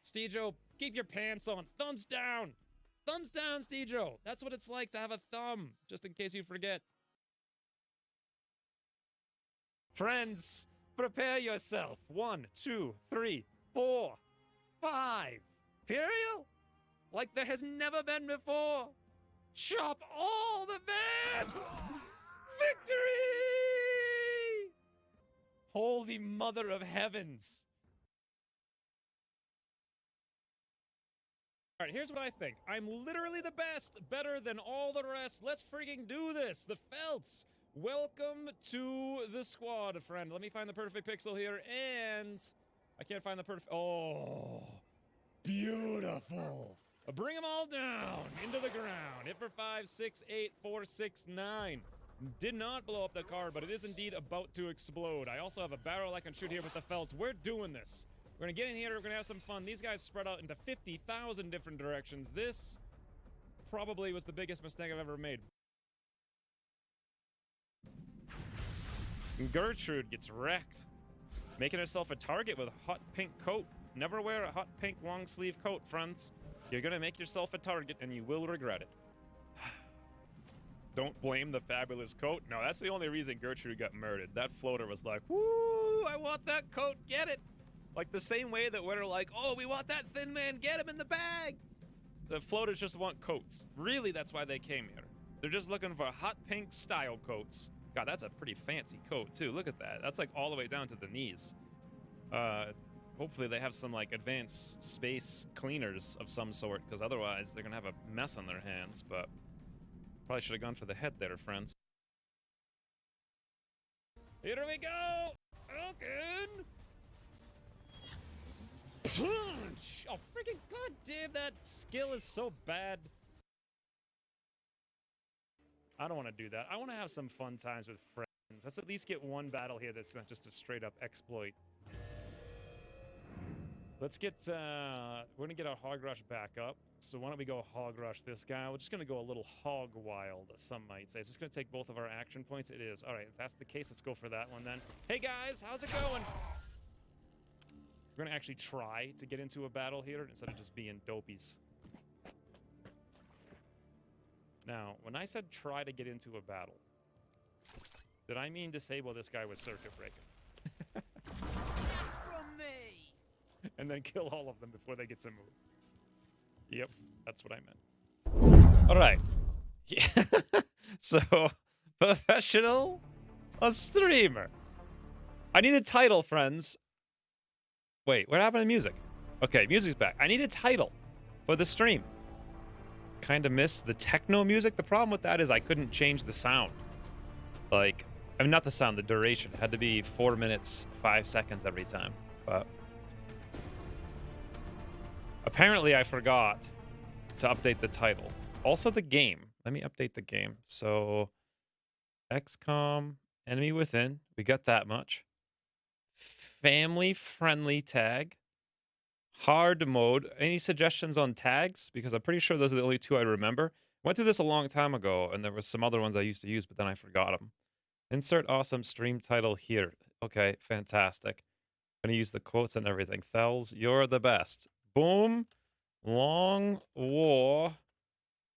Steejo, keep your pants on. Thumbs down. Thumbs down, Steejo. That's what it's like to have a thumb, just in case you forget. Friends, prepare yourself. 1, 2, 3, 4, 5. Imperial? Like there has never been before. Chop all the beds! Victory! Holy Mother of Heavens. All right, here's what I think. I'm literally the best, better than all the rest. Let's freaking do this. The Felts. Welcome to the squad, friend. Let me find the perfect pixel here, and I can't find the perfect. Oh, beautiful. Bring them all down into the ground. Hit for 5, 6, 8, 4, 6, 9. Did not blow up the car, but it is indeed about to explode. I also have a barrel I can shoot here with the Felts. We're doing this. We're gonna get in here, we're gonna have some fun. These guys spread out into 50,000 different directions. This probably was the biggest mistake I've ever made. Gertrude gets wrecked, making herself a target with a hot pink coat. Never wear a hot pink long sleeve coat, friends. You're gonna make yourself a target and you will regret it. Don't blame the fabulous coat. No, that's the only reason Gertrude got murdered. That floater was like, woo, I want that coat, get it. Like the same way that we're like, oh, we want that thin man, get him in the bag. The floaters just want coats. Really, that's why they came here. They're just looking for hot pink style coats. God, that's a pretty fancy coat too. Look at that. That's like all the way down to the knees. Hopefully they have some like advanced space cleaners of some sort, because otherwise they're gonna have a mess on their hands. But probably should have gone for the head there, friends. Here we go. Falcon. Punch! Oh, freaking goddamn! That skill is so bad. I don't want to do that. I want to have some fun times with friends. Let's at least get one battle here that's not just a straight up exploit. Let's get, we're gonna get our hog rush back up. So why don't we go hog rush this guy? We're just gonna go a little hog wild, some might say. Is this gonna take both of our action points? It is. All right, if that's the case, let's go for that one then. Hey guys, how's it going? We're gonna actually try to get into a battle here instead of just being dopies. Now, when I said try to get into a battle, did I mean disable this guy with circuit breaker? From me. And then kill all of them before they get to move. Yep, that's what I meant. All right. Yeah. So, professional, a streamer. I need a title, friends. Wait, what happened to music? Okay, music's back. I need a title for the stream. Kind of miss the techno music. The problem with that is I couldn't change the sound. Like, I mean, not the sound, the duration. It had to be 4 minutes, 5 seconds every time. But apparently I forgot to update the title. Also the game. Let me update the game. So, XCOM, Enemy Within. We got that much. Family-friendly tag. Hard mode. Any suggestions on tags? Because I'm pretty sure those are the only two I remember. Went through this a long time ago, and there were some other ones I used to use, but then I forgot them. Insert awesome stream title here. Okay, fantastic. Gonna use the quotes and everything. Thels, you're the best. Boom. Long War.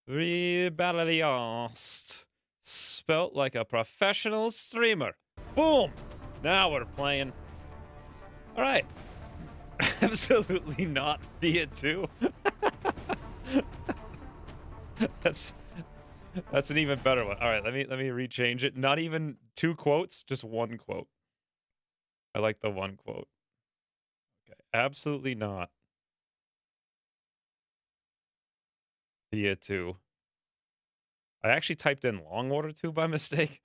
Rebalance. Spelt like a professional streamer. Boom. Now we're playing. All right. Absolutely not Thea 2. That's an even better one. All right, let me rechange it. Not even 2 quotes, just 1 quote. I like the 1 quote. Okay, absolutely not Thea 2. I actually typed in Long Order 2 by mistake.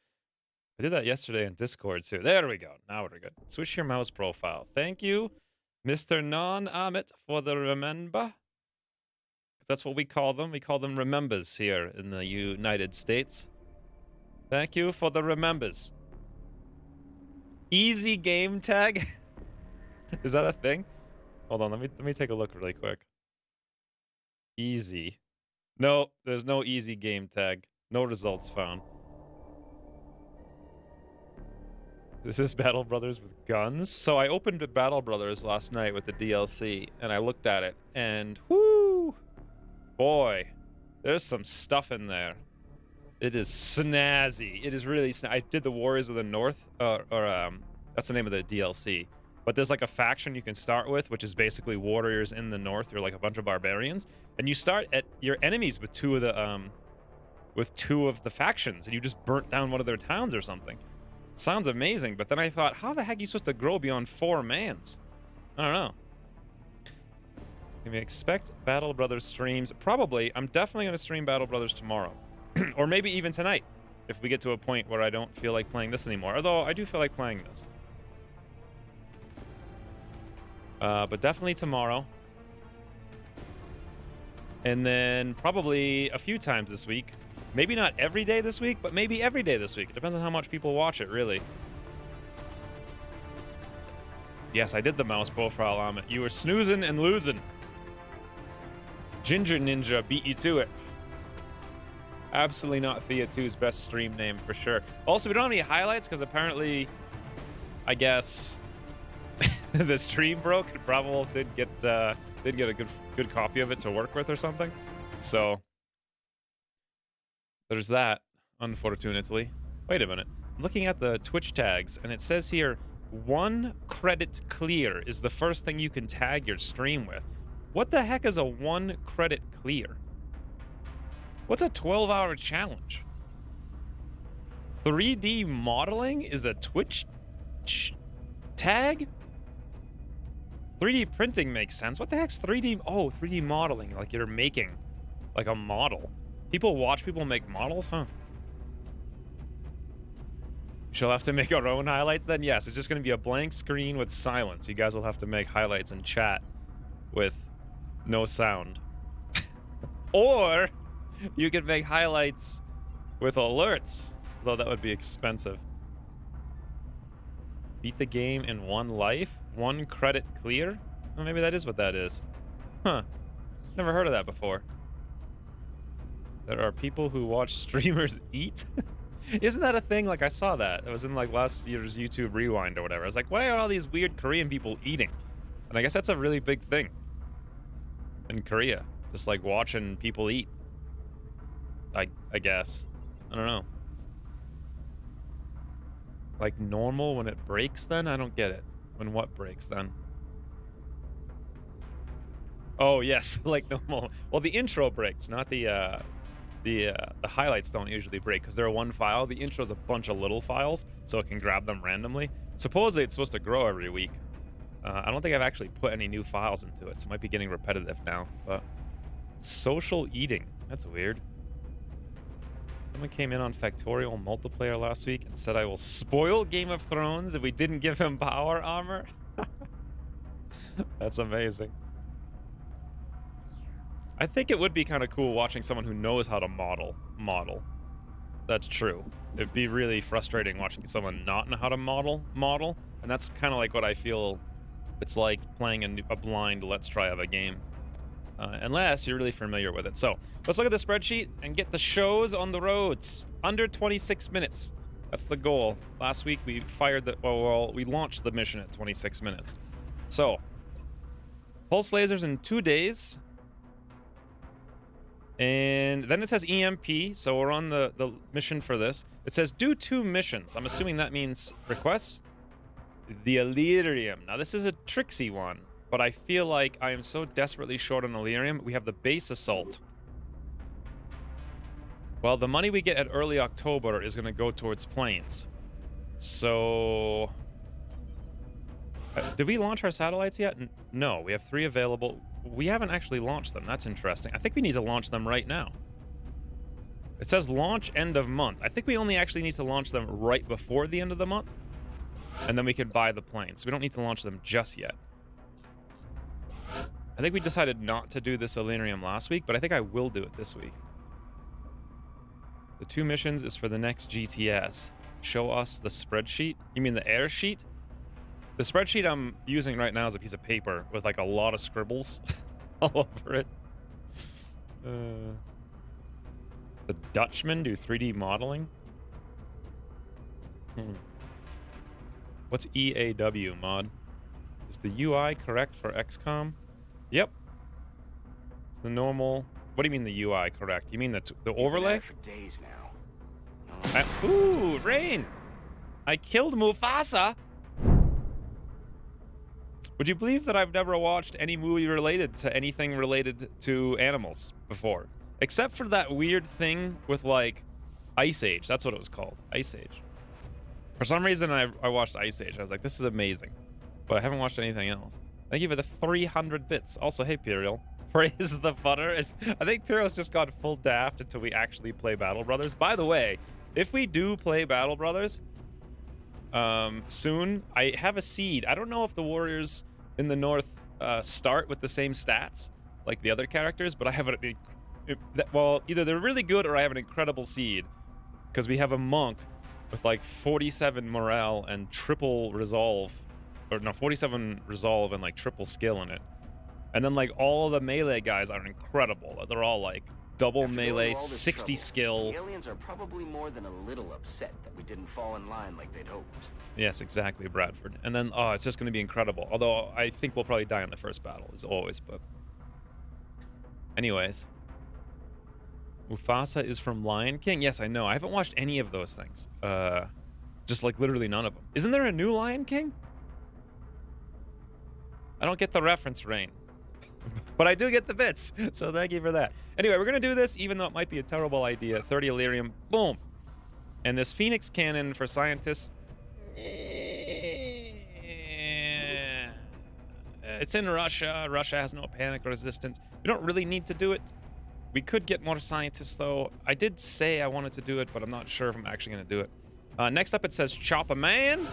I did that yesterday in Discord too. There we go. Now we're good. Switch your mouse profile. Thank you, Mr. Non-Amit, for the remember. That's what we call them. We call them remembers here in the United States. Thank you for the remembers. Easy game tag? Is that a thing? Hold on, let me take a look really quick. Easy. No, there's no easy game tag. No results found. This is Battle Brothers with guns. So I opened Battle Brothers last night with the DLC, and I looked at it, and whoo, boy, there's some stuff in there. It is snazzy. It is really I did the Warriors of the North, that's the name of the DLC. But there's like a faction you can start with, which is basically warriors in the north. You're like a bunch of barbarians, and you start at your enemies with two of the factions, and you just burnt down one of their towns or something. Sounds amazing, but then I thought, how the heck are you supposed to grow beyond 4 mans? I don't know. Can we expect Battle Brothers streams? Probably. I'm definitely going to stream Battle Brothers tomorrow. Or maybe even tonight, if we get to a point where I don't feel like playing this anymore. Although, I do feel like playing this. But definitely tomorrow. And then probably a few times this week. Maybe not every day this week, but maybe every day this week. It depends on how much people watch it, really. Yes, I did the mouse profile on it. You were snoozing and losing. Ginger Ninja beat you to it. Absolutely not Thea 2's best stream name for sure. Also, we don't have any highlights because apparently, I guess, the stream broke. And Bravo did get a good copy of it to work with or something. So there's that, unfortunately. Wait a minute. I'm looking at the Twitch tags, and it says here, 1 credit clear is the first thing you can tag your stream with. What the heck is a 1 credit clear? What's a 12-hour challenge? 3D modeling is a Twitch tag? 3D printing makes sense. What the heck's 3D? Oh, 3D modeling. Like you're making like a model. People watch people make models, huh? She'll have to make our own highlights then? Yes, it's just going to be a blank screen with silence. You guys will have to make highlights and chat with no sound. Or you could make highlights with alerts, though that would be expensive. Beat the game in 1 life? 1 credit clear? Well, maybe that is what that is. Huh. Never heard of that before. There are people who watch streamers eat? Isn't that a thing? Like, I saw that. It was in, like, last year's YouTube Rewind or whatever. I was like, why are all these weird Korean people eating? And I guess that's a really big thing in Korea. Just, like, watching people eat. I guess. I don't know. Like, normal when it breaks, then? I don't get it. When what breaks, then? Oh, yes. Like, normal. Well, the intro breaks, not the highlights don't usually break because they're 1 file. The intro is a bunch of little files, so it can grab them randomly. Supposedly, it's supposed to grow every week. I don't think I've actually put any new files into it, so it might be getting repetitive now. But social eating, that's weird. Someone came in on Factorial multiplayer last week and said I will spoil Game of Thrones if we didn't give him power armor. That's amazing. I think it would be kind of cool watching someone who knows how to model. That's true. It'd be really frustrating watching someone not know how to model, and that's kind of like what I feel it's like playing a blind let's try of a game. Unless you're really familiar with it. So, let's look at the spreadsheet and get the shows on the roads. Under 26 minutes. That's the goal. Last week we we launched the mission at 26 minutes. So, pulse lasers in 2 days. And then it says EMP, so we're on the mission for this. It says do 2 missions. I'm assuming that means requests. The Illyrium. Now this is a tricksy one, but I feel like I am so desperately short on Illyrium. We have the base assault. Well, the money we get at early October is going to go towards planes. So... did we launch our satellites yet? No, we have 3 available. We haven't actually launched them. That's interesting. I think we need to launch them right now. It says launch end of month. I think we only actually need to launch them right before the end of the month. And then we could buy the planes. We don't need to launch them just yet. I think we decided not to do this Illyrium last week, but I think I will do it this week. The 2 missions is for the next GTS. Show us the spreadsheet. You mean the air sheet? The spreadsheet I'm using right now is a piece of paper with like a lot of scribbles all over it. The Dutchmen do 3D modeling? What's EAW mod? Is the UI correct for XCOM? Yep. It's the normal. What do you mean the UI correct? You mean the overlay? For days now. Ooh, rain! I killed Mufasa! Would you believe that I've never watched any movie related to anything related to animals before? Except for that weird thing with, like, Ice Age. That's what it was called. Ice Age. For some reason, I watched Ice Age. I was like, this is amazing. But I haven't watched anything else. Thank you for the 300 bits. Also, hey, Puriel. Praise the butter. I think Puriel's just got full daft until we actually play Battle Brothers. By the way, if we do play Battle Brothers soon, I have a seed. I don't know if the Warriors in the North start with the same stats like the other characters, but I have well, either they're really good or I have an incredible seed because we have a monk with like 47 morale and triple resolve, or no, 47 resolve and like triple skill in it. And then like all of the melee guys are incredible. They're all like double melee, 60 skill. The aliens are probably more than a little upset that we didn't fall in line like they'd hoped. Yes, exactly, Bradford. And then, oh, it's just going to be incredible. Although I think we'll probably die in the first battle, as always. But anyways, Mufasa is from Lion King. Yes, I know. I haven't watched any of those things. Just like literally none of them. Isn't there a new Lion King? I don't get the reference, Rain. But I do get the bits, so thank you for that. Anyway, we're going to do this, even though it might be a terrible idea. 30 Illyrium, boom. And this Phoenix cannon for scientists, it's in Russia. Russia has no panic resistance. We don't really need to do it. We could get more scientists, though. I did say I wanted to do it, but I'm not sure if I'm actually going to do it. Next up, it says Chop a Man.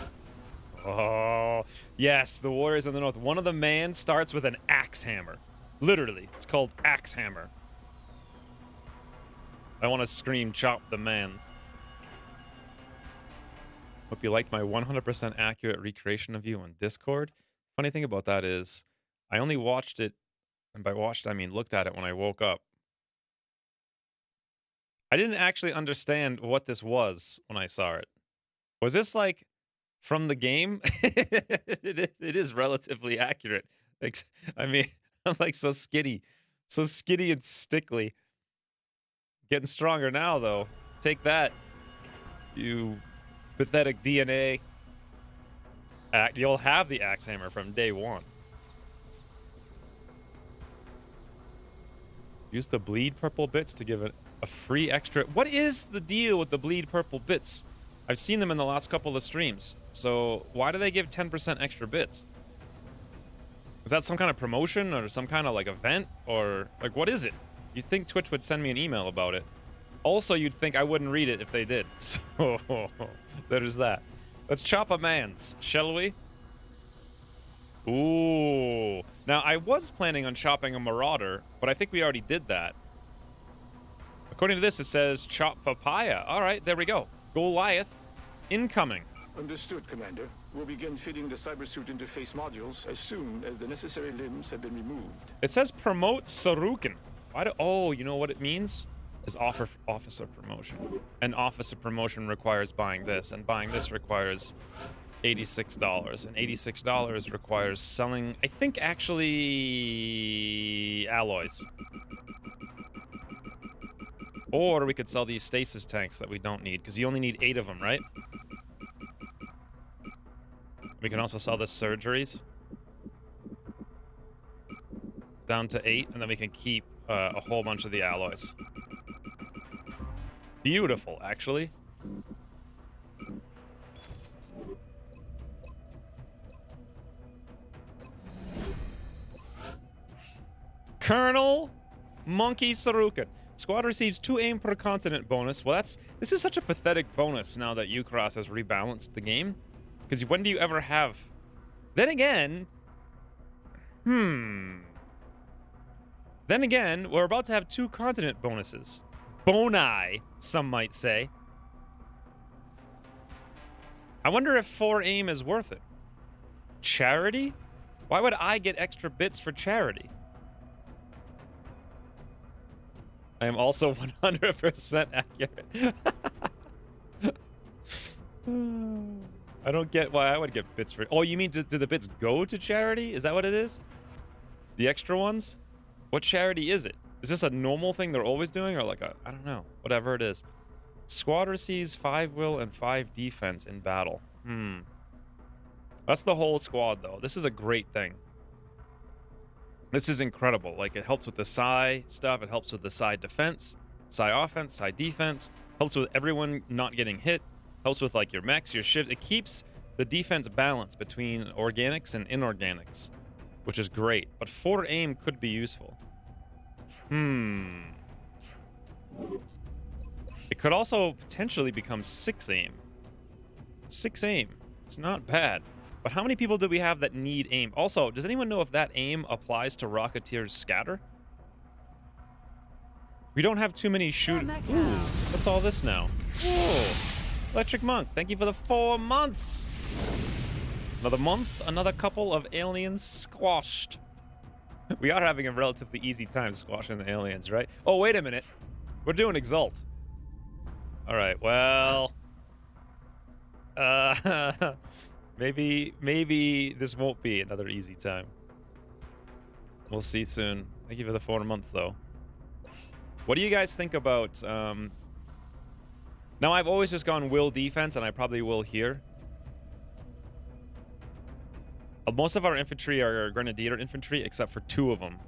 Oh, yes, the Warriors in the North. One of the man starts with an axe hammer. Literally, it's called axe hammer. I want to scream Chop the Mans. Hope you liked my 100% accurate recreation of you on Discord. Funny thing about that is, I only watched it, and by watched I mean looked at it when I woke up. I didn't actually understand what this was when I saw it. Was this like from the game? It is relatively accurate. Like, I mean, I'm like so skitty and stickly. Getting stronger now, though. Take that, you pathetic DNA. You'll have the axe hammer from day one. Use the bleed purple bits to give it a free extra. What is the deal with the bleed purple bits? I've seen them in the last couple of streams. So why do they give 10% extra bits? Is that some kind of promotion or some kind of like event, or like what is it? You'd think Twitch would send me an email about it. Also, you'd think I wouldn't read it if they did. So there's that. Let's chop a man's, shall we? Ooh. Now, I was planning on chopping a marauder, but I think we already did that. According to this, it says chop papaya. All right, there we go. Goliath incoming. Understood, Commander. We'll begin fitting the cybersuit interface modules as soon as the necessary limbs have been removed. It says promote Sarukin. Oh, you know what it means? Is officer promotion. And officer promotion requires buying this, and buying this requires $86, and $86 requires selling, I think, actually, alloys. Or we could sell these stasis tanks that we don't need, because you only need 8 of them, right? We can also sell the surgeries. Down to 8, and then we can keep a whole bunch of the alloys. Beautiful, actually. Colonel Monkey Sarukin. Squad receives 2 aim per continent bonus. Well, this is such a pathetic bonus now that Ucross has rebalanced the game. Because when do you ever have... Then again... Then again, we're about to have 2 continent bonuses. Boni, some might say. I wonder if 4 aim is worth it. Charity? Why would I get extra bits for charity? I am also 100% accurate. I don't get why I would get bits for... Oh, you mean do the bits go to charity? Is that what it is? The extra ones? What charity is it? Is this a normal thing they're always doing? Or like a... I don't know. Whatever it is. Squad receives 5 will and 5 defense in battle. That's the whole squad, though. This is a great thing. This is incredible. Like, it helps with the Psi stuff. It helps with the Psi defense, Psi offense, Psi defense. Helps with everyone not getting hit. Helps with, like, your mechs, your shifts. It keeps the defense balance between organics and inorganics, which is great. But 4 aim could be useful. It could also potentially become 6 aim. 6 aim. It's not bad. But how many people do we have that need aim? Also, does anyone know if that aim applies to Rocketeer's scatter? We don't have too many shoot... Ooh, what's all this now? Whoa. Electric Monk, thank you for the 4 months. Another month, another couple of aliens squashed. We are having a relatively easy time squashing the aliens, right? Oh, wait a minute. We're doing Exalt. All right, well... maybe this won't be another easy time. We'll see soon. Thank you for the 4 months, though. What do you guys think about... Now, I've always just gone will defense, and I probably will here. Most of our infantry are Grenadier infantry, except for 2 of them.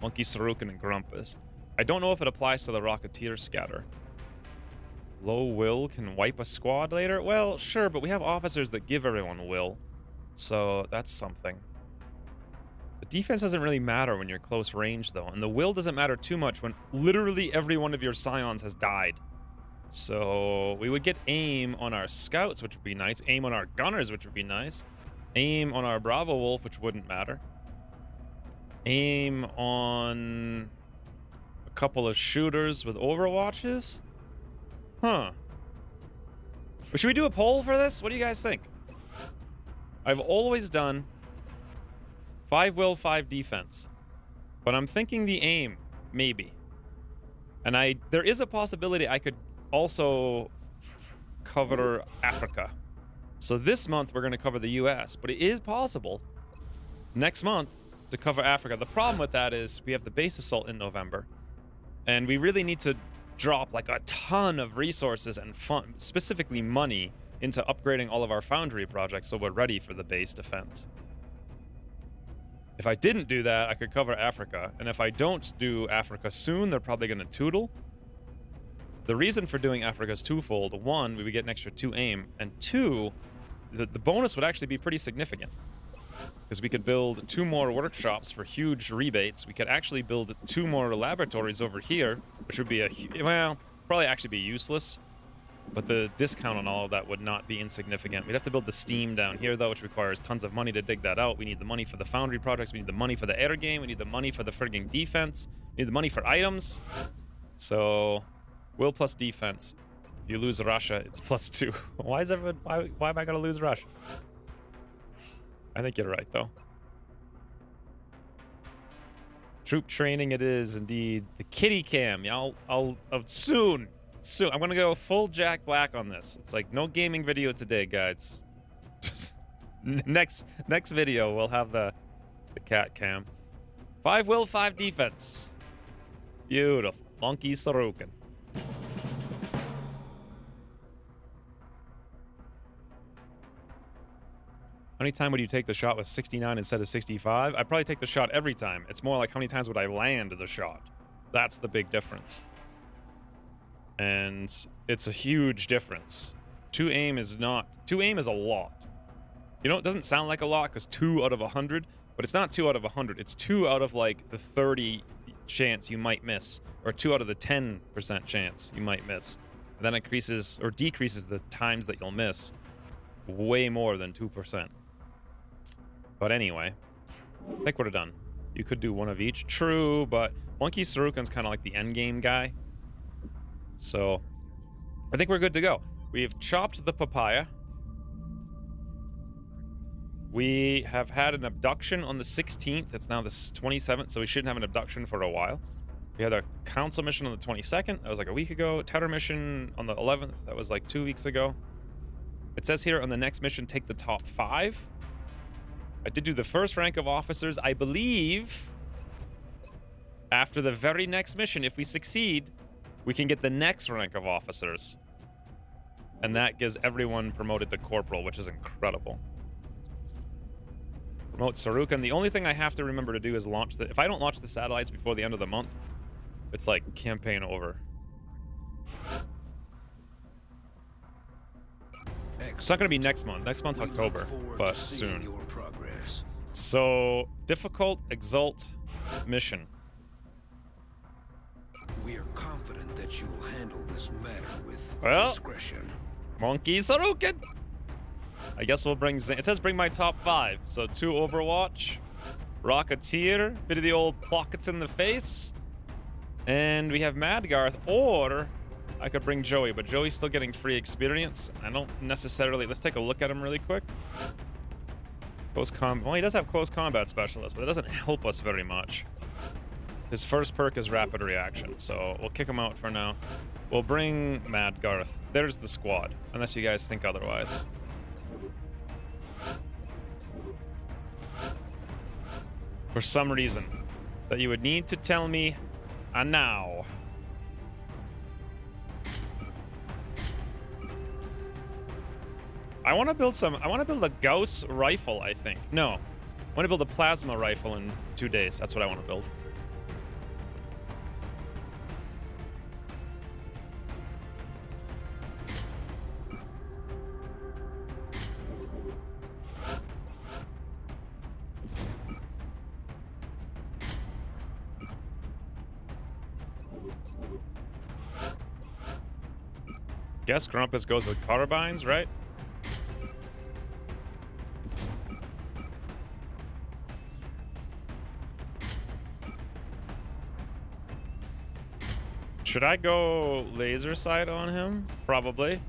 Monkey Sarukan and Grumpus. I don't know if it applies to the Rocketeer scatter. Low will can wipe a squad later? Well, sure, but we have officers that give everyone will. So, that's something. The defense doesn't really matter when you're close range, though. And the will doesn't matter too much when literally every one of your scions has died. So, we would get aim on our scouts, which would be nice. Aim on our gunners, which would be nice. Aim on our Bravo Wolf, which wouldn't matter. Aim on a couple of shooters with overwatches. Huh. But should we do a poll for this? What do you guys think? I've always done 5 will, 5 defense. But I'm thinking the aim, maybe. And there is a possibility I could also cover Africa. So this month we're going to cover the US, but it is possible next month to cover Africa. The problem with that is we have the base assault in November, and we really need to drop like a ton of resources and fun, specifically money, into upgrading all of our foundry projects so we're ready for the base defense. If I didn't do that, I could cover Africa, and if I don't do Africa soon, they're probably going to tootle. The reason for doing Africa is twofold. 1, we would get an extra 2 aim, and 2, the bonus would actually be pretty significant. Because we could build 2 more workshops for huge rebates. We could actually build 2 more laboratories over here, which would be well, probably actually be useless. But the discount on all of that would not be insignificant. We'd have to build the steam down here, though, which requires tons of money to dig that out. We need the money for the foundry projects. We need the money for the air game. We need the money for the frigging defense. We need the money for items. So... will plus defense. If you lose Russia, it's +2. Why is everyone... Why am I going to lose Russia? I think you're right, though. Troop training it is, indeed. The kitty cam. Yeah, I'll soon. I'm going to go full Jack Black on this. It's like, no gaming video today, guys. next video, we'll have the cat cam. 5 will, 5 defense. Beautiful. Monkey Sarukan. How many times would you take the shot with 69 instead of 65? I'd probably take the shot every time. It's more like how many times would I land the shot? That's the big difference. And it's a huge difference. 2 aim is a lot. You know, it doesn't sound like a lot because 2 out of 100, but it's not 2 out of 100. It's 2 out of like the 30 chance you might miss, or 2 out of the 10% chance you might miss. And then increases or decreases the times that you'll miss way more than 2%. But anyway, I think we're done. You could do 1 of each. True, but Monkey Sarukan's kind of like the endgame guy. So, I think we're good to go. We've chopped the papaya. We have had an abduction on the 16th. It's now the 27th, so we shouldn't have an abduction for a while. We had a council mission on the 22nd. That was like a week ago. Terror mission on the 11th. That was like 2 weeks ago. It says here on the next mission, take the top 5. I did do the first rank of officers. I believe after the very next mission, if we succeed, we can get the next rank of officers. And that gives everyone promoted to corporal, which is incredible. Promote Sarukan. The only thing I have to remember to do is launch the... If I don't launch the satellites before the end of the month, it's like campaign over. It's not going to be next month. Next month's October, but soon. So, difficult, exalt, mission. We are confident that you will handle this matter with discretion. Monkey Sarukan! I guess we'll bring... It says bring my top 5. So 2 Overwatch, Rocketeer, bit of the old pockets in the face, and we have Madgarth, or I could bring Joey, but Joey's still getting free experience. I don't necessarily... Let's take a look at him really quick. Close combat. Well, he does have close combat specialist, but it doesn't help us very much. His first perk is rapid reaction, so we'll kick him out for now. We'll bring Madgarth. There's the squad, unless you guys think otherwise. For some reason that you would need to tell me now. I want to build a Gauss rifle, I think. No. I want to build a plasma rifle in 2 days. That's what I want to build. Guess Grumpus goes with carbines, right? Should I go laser sight on him? Probably.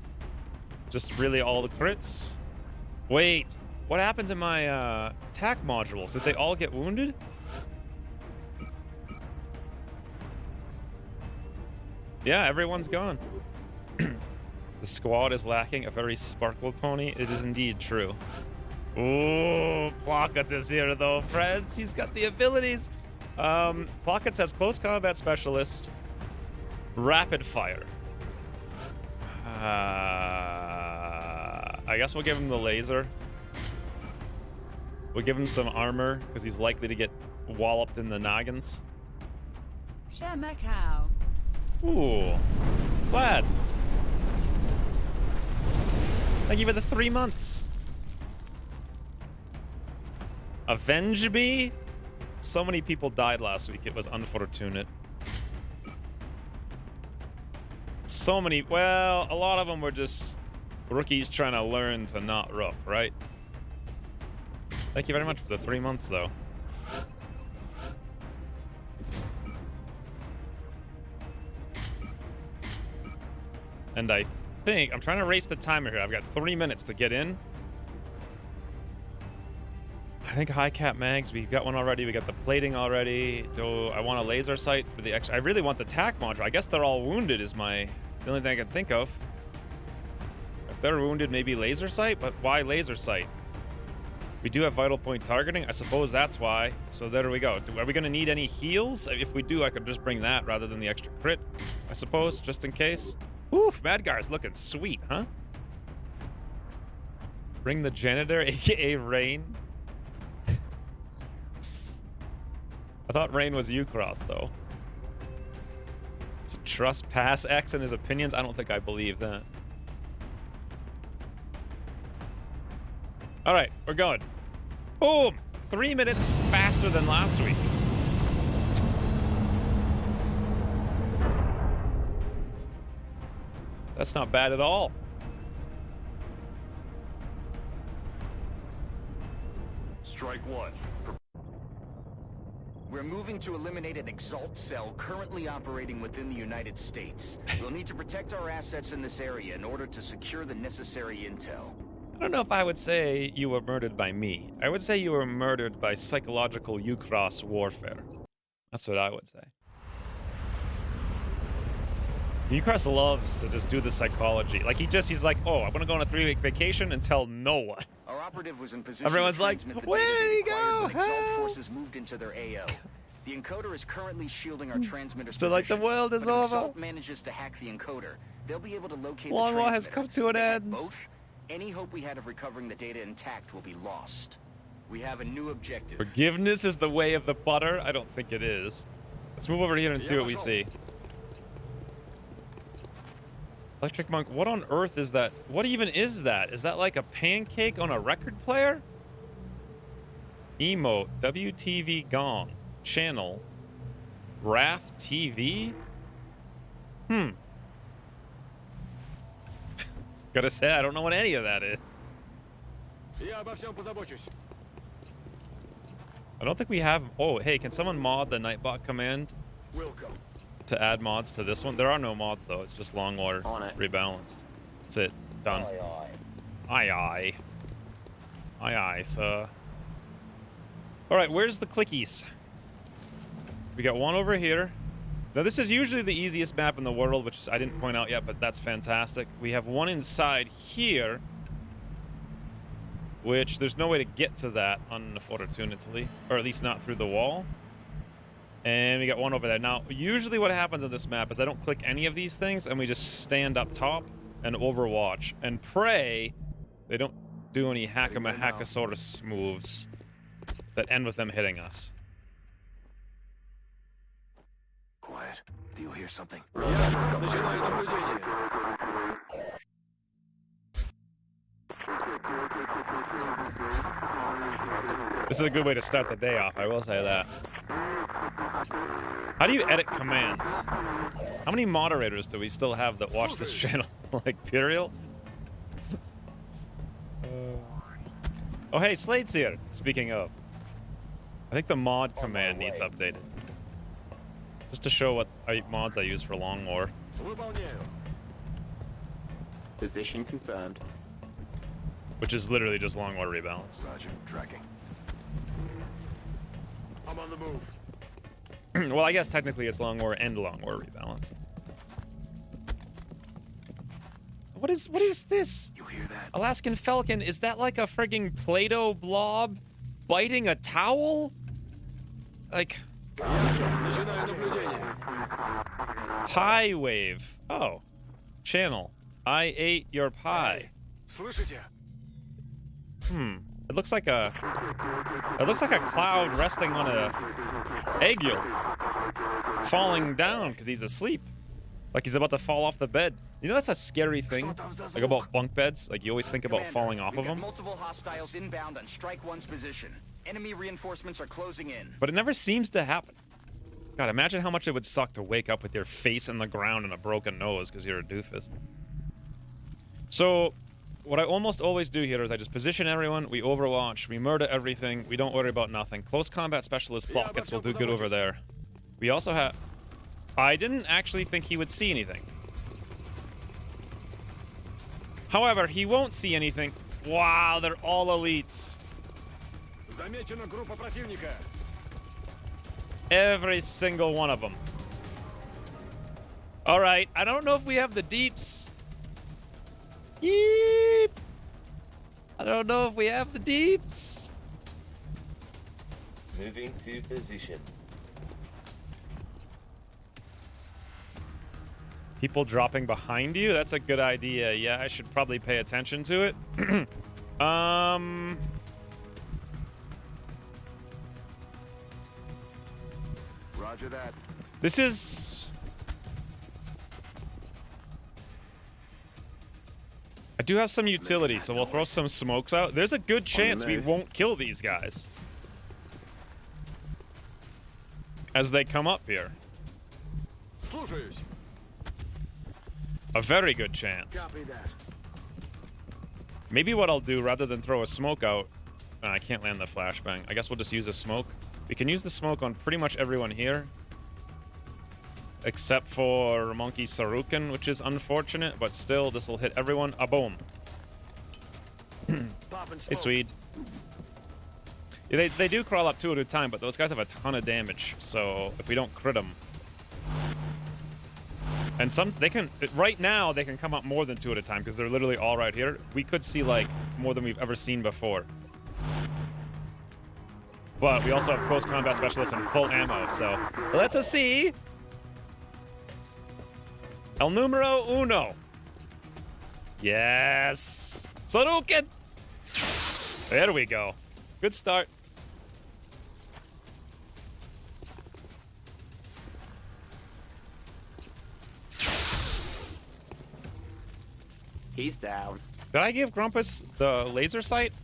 Just really all the crits. Wait, what happened to my attack modules? Did they all get wounded? Yeah, everyone's gone. The squad is lacking a very sparkle pony. It is indeed true. Ooh, Plockets is here though, friends. He's got the abilities. Plockets has close combat specialist, rapid fire. I guess we'll give him the laser. We'll give him some armor because he's likely to get walloped in the noggins. Shemakau. Ooh, glad. Thank you for the 3 months. Avenge me? So many people died last week. It was unfortunate. So many. Well, a lot of them were just rookies trying to learn to not rook, right? Thank you very much for the 3 months, though. And I think I'm trying to race the timer here. I've got 3 minutes to get in. I think high cap mags. We've got one already. We got the plating already. Do I want a laser sight for the extra? I really want the tac module. I guess they're all wounded. Is the only thing I can think of. If they're wounded, maybe laser sight. But why laser sight? We do have vital point targeting. I suppose that's why. So there we go. Are we going to need any heals? If we do, I could just bring that rather than the extra crit. I suppose, just in case. Oof, Madgar's looking sweet, huh? Bring the janitor, aka Rain. I thought Rain was Ucross, though. So trust pass X and his opinions? I don't think I believe that. Alright, we're going. Boom! 3 minutes faster than last week. That's not bad at all. Strike one. We're moving to eliminate an Exalt cell currently operating within the United States. We'll need to protect our assets in this area in order to secure the necessary intel. I don't know if I would say you were murdered by me. I would say you were murdered by psychological Ucross warfare. That's what I would say. Ucrest loves to just do the psychology. Like he's like, oh, I'm gonna go on a 3-week vacation and tell no one. Our operative was in position Everyone's to like, transmit the where data did they he acquired go? when Exalt forces moved into their AO. The encoder is currently shielding our transmitter's So like the position, world is but if over. Exalt manages to hack the encoder, they'll be able to locate Long the war has transmitter. come to an If they hack end. Both, any hope we had of recovering the data intact will be lost. We have a new objective. Forgiveness is the way of the butter? I don't think it is. Let's move over here and see what we see. Electric Monk, what on earth is that? What even is that? Is that like a pancake on a record player? Emote, WTV Gong, channel, Raft TV? Gotta say, I don't know what any of that is. I don't think we have... Oh, hey, can someone mod the Nightbot command to add mods to this one? There are no mods, though. It's just long war rebalanced. That's it. Done. Aye, aye. Aye, aye, sir. All right, where's the clickies? We got one over here. Now, this is usually the easiest map in the world, which I didn't point out yet, but that's fantastic. We have one inside here, which there's no way to get to that, unfortunately, or at least not through the wall. And we got one over there. Now, usually what happens on this map is I don't click any of these things, and we just stand up top and overwatch and pray they don't do any hackamahacasaurus moves that end with them hitting us. Quiet. Do you hear something? This is a good way to start the day off, I will say that. How do you edit commands? How many moderators do we still have that watch this channel? Like, Puriel? Oh, hey, Slate's here, speaking of. I think the mod command needs updated. Just to show what mods I use for Long War. Position confirmed. Which is literally just Long War Rebalance. Roger, tracking. I'm on the move. Well, I guess technically it's Long War and Long War Rebalance. What is this? You hear that? Alaskan Falcon, is that like a frigging Play-Doh blob biting a towel? Like... Pie wave. Oh. Channel. I ate your pie. It looks like a cloud resting on a egg yolk. Falling down because he's asleep. Like he's about to fall off the bed. You know that's a scary thing? Like about bunk beds? Like you always think about falling off of them? Multiple hostiles inbound on Strike 1's position. Enemy reinforcements are closing in. But it never seems to happen. God, imagine how much it would suck to wake up with your face in the ground and a broken nose because you're a doofus. So, what I almost always do here is I just position everyone, we overwatch, we murder everything, we don't worry about nothing. Close combat specialist plot kits will do good over there. We also have... I didn't actually think he would see anything. However, he won't see anything. Wow, they're all elites. Every single one of them. Alright, I don't know if we have the deeps. Yeep! I don't know if we have the deeps. Moving to position. People dropping behind you? That's a good idea. Yeah, I should probably pay attention to it. Roger that. This is... I do have some utility, so we'll throw some smokes out. There's a good chance we won't kill these guys as they come up here. A very good chance. Maybe what I'll do, rather than throw a smoke out... I can't land the flashbang. I guess we'll just use a smoke. We can use the smoke on pretty much everyone here. Except for Monkey Sarukan, which is unfortunate, but still, this will hit everyone. A boom. Hey, Swede. Yeah, they do crawl up 2 at a time, but those guys have a ton of damage, so if we don't crit them... And right now they can come up more than 2 at a time because they're literally all right here. We could see like more than we've ever seen before. But we also have close combat specialists and full ammo, so let's see. El numero uno. Yes. Saruken. There we go. Good start. He's down. Did I give Grumpus the laser sight?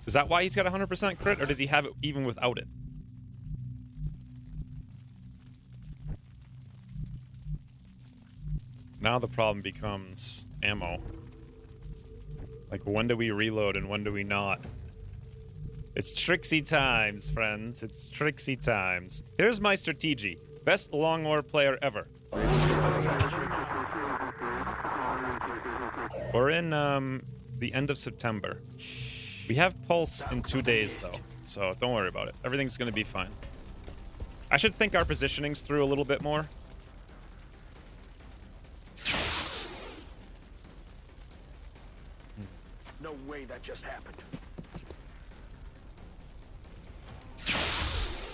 Is that why he's got 100% crit, or does he have it even without it? Now the problem becomes ammo. Like, when do we reload and when do we not? It's tricksy times, friends. It's tricksy times. Here's my strategy. Best long war player ever. We're in the end of September. We have Pulse in 2 days, though, so don't worry about it. Everything's going to be fine. I should think our positioning's through a little bit more. No way that just happened.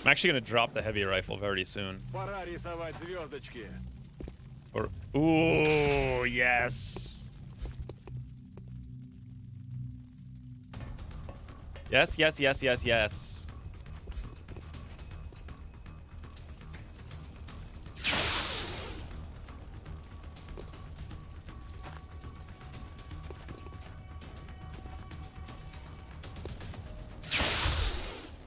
I'm actually going to drop the heavy rifle very soon. Or, ooh, yes. Yes, yes, yes, yes, yes.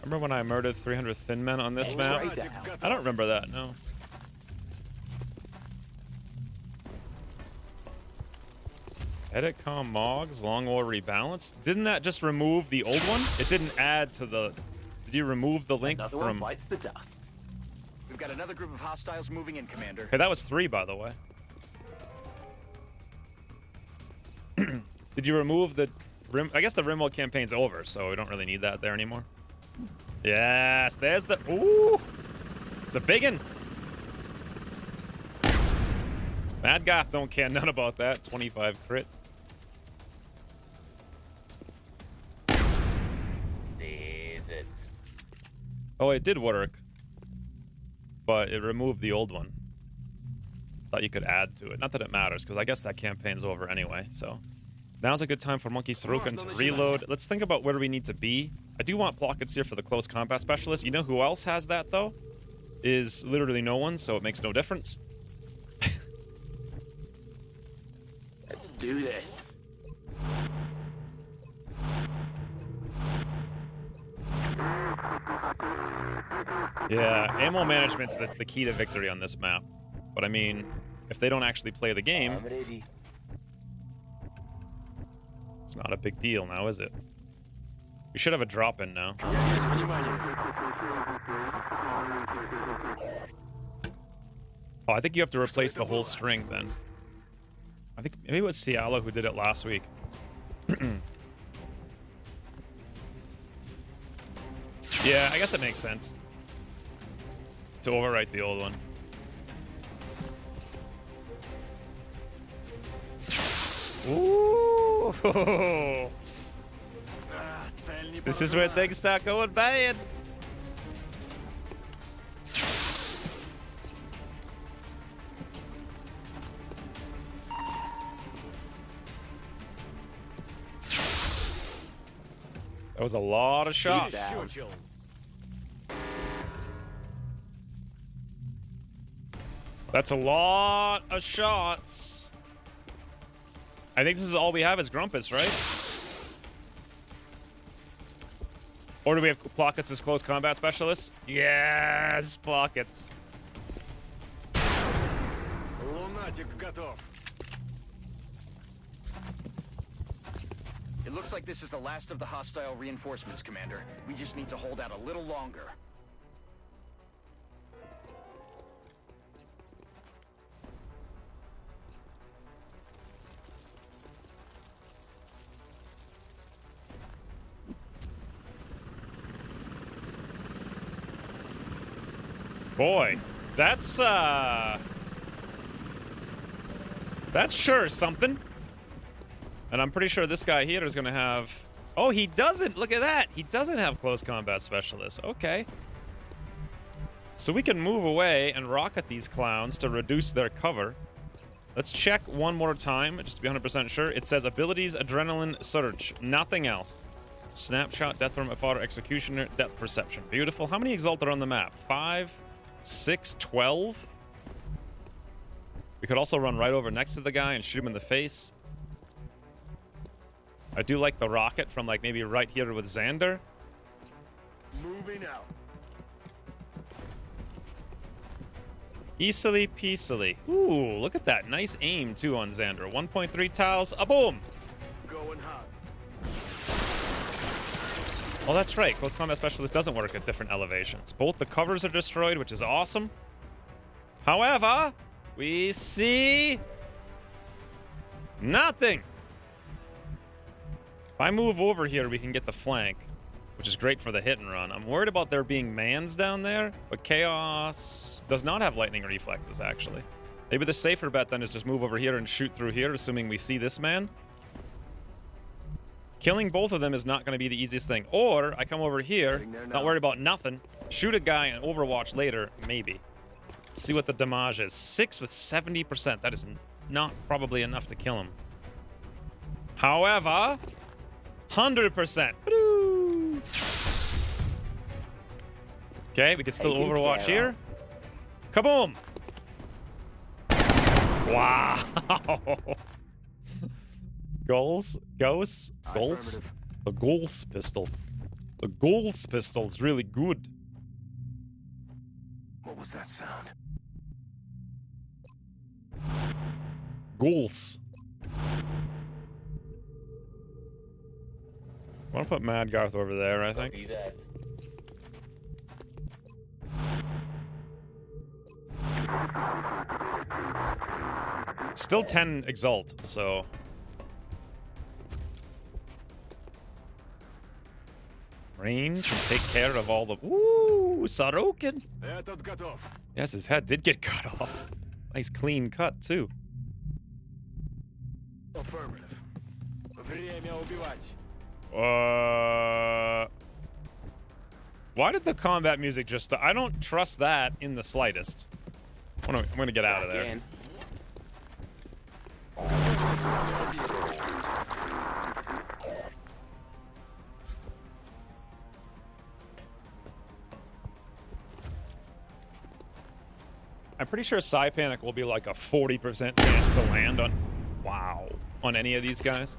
Remember when I murdered 300 thin men on this map? I don't remember that, no. XCOM Mogs, Long War Rebalance. Didn't that just remove the old one? It didn't add to the... Did you remove the link Another from... one bites the dust. We've got another group of hostiles moving in, Commander. Okay, that was 3, by the way. Did you remove the... I guess the Rimworld campaign's over, so we don't really need that there anymore. Yes, there's the... Ooh! It's a biggin'. Mad Goth don't care none about that. 25 crit. Is it? Oh, it did work. But it removed the old one. Thought you could add to it. Not that it matters, because I guess that campaign's over anyway, so... Now's a good time for Monkey Sarukan to reload. Let's think about where we need to be. I do want Plockets here for the close combat specialist. You know who else has that, though? Is literally no one, so it makes no difference. Let's do this. Yeah, ammo management's the key to victory on this map. But I mean, if they don't actually play the game... I'm ready. It's not a big deal now, is it? We should have a drop-in now. Oh, I think you have to replace the whole string then. I think maybe it was Ciala who did it last week. Yeah, I guess it makes sense to overwrite the old one. Ooh! This is where things start going bad. That was a lot of shots. That's a lot of shots. I think this is all we have is Grumpus, right? Or do we have Plockets as close combat specialists? Yes, Plockets. It looks like this is the last of the hostile reinforcements, Commander. We just need to hold out a little longer. Boy, that's That's sure something. And I'm pretty sure this guy here is going to have... Oh, he doesn't. Look at that. He doesn't have close combat specialists. Okay. So we can move away and rocket these clowns to reduce their cover. Let's check one more time, just to be 100% sure. It says abilities, adrenaline, surge. Nothing else. Snapshot, death from a fodder, executioner, depth perception. Beautiful. How many exalt are on the map? 5, 6, 12? We could also run right over next to the guy and shoot him in the face. I do like the rocket from, like, maybe right here with Xander. Moving out. Easily peasily. Ooh, look at that. Nice aim, too, on Xander. 1.3 tiles. A boom! Going hot. Oh, that's right. Close combat specialist doesn't work at different elevations. Both the covers are destroyed, which is awesome. However, we see... nothing! If I move over here, we can get the flank, which is great for the hit and run. I'm worried about there being mans down there, but Chaos does not have lightning reflexes, actually. Maybe the safer bet then is just move over here and shoot through here, assuming we see this man. Killing both of them is not going to be the easiest thing. Or I come over here, not worried about nothing, shoot a guy and overwatch later, maybe. See what the damage is. 6 with 70%. That is not probably enough to kill him. However, 100%. Okay, we can still overwatch here. Kaboom! Wow! Goals? Ghosts? Goals? The Goals pistol. The Goals pistol is really good. What was that sound? Goals. I want to put Mad Garth over there, I think. Copy that. Still 10 exalt, so... range and take care of all the... Ooh, Sorokin! Этот готов. Yes, his head did get cut off. Nice clean cut, too. Affirmative. Время убивать. Why did the combat music just... I don't trust that in the slightest. I'm gonna get out of there. Again. I'm pretty sure Psy Panic will be like a 40% chance to land on... Wow. On any of these guys.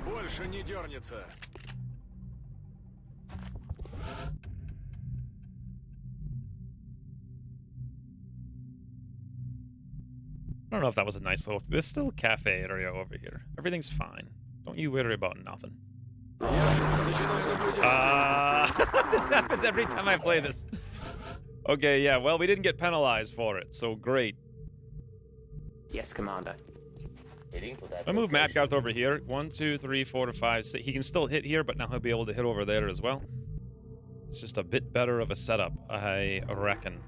Больше не дернется. I don't know if that was a nice little... There's still a cafe area over here. Everything's fine. Don't you worry about nothing. This happens every time I play this. Okay, yeah, well, we didn't get penalized for it, so great. Yes, Commander. Heading to that I move location. Matgarth over here. 1, 2, 3, 4 to 5, 6. He can still hit here, but now he'll be able to hit over there as well. It's just a bit better of a setup, I reckon.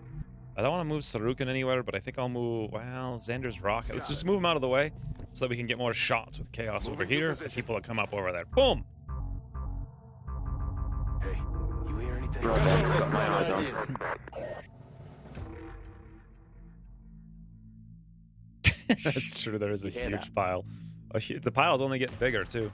I don't want to move Sorokin anywhere, but I think I'll move, well, Xander's rocket. Let's just move him out of the way so that we can get more shots with Chaos over here and people that come up over there. Boom! Hey, you hear anything? Just my eyes That's true, there is a Yeah, huge that. pile. The pile's only getting bigger, too.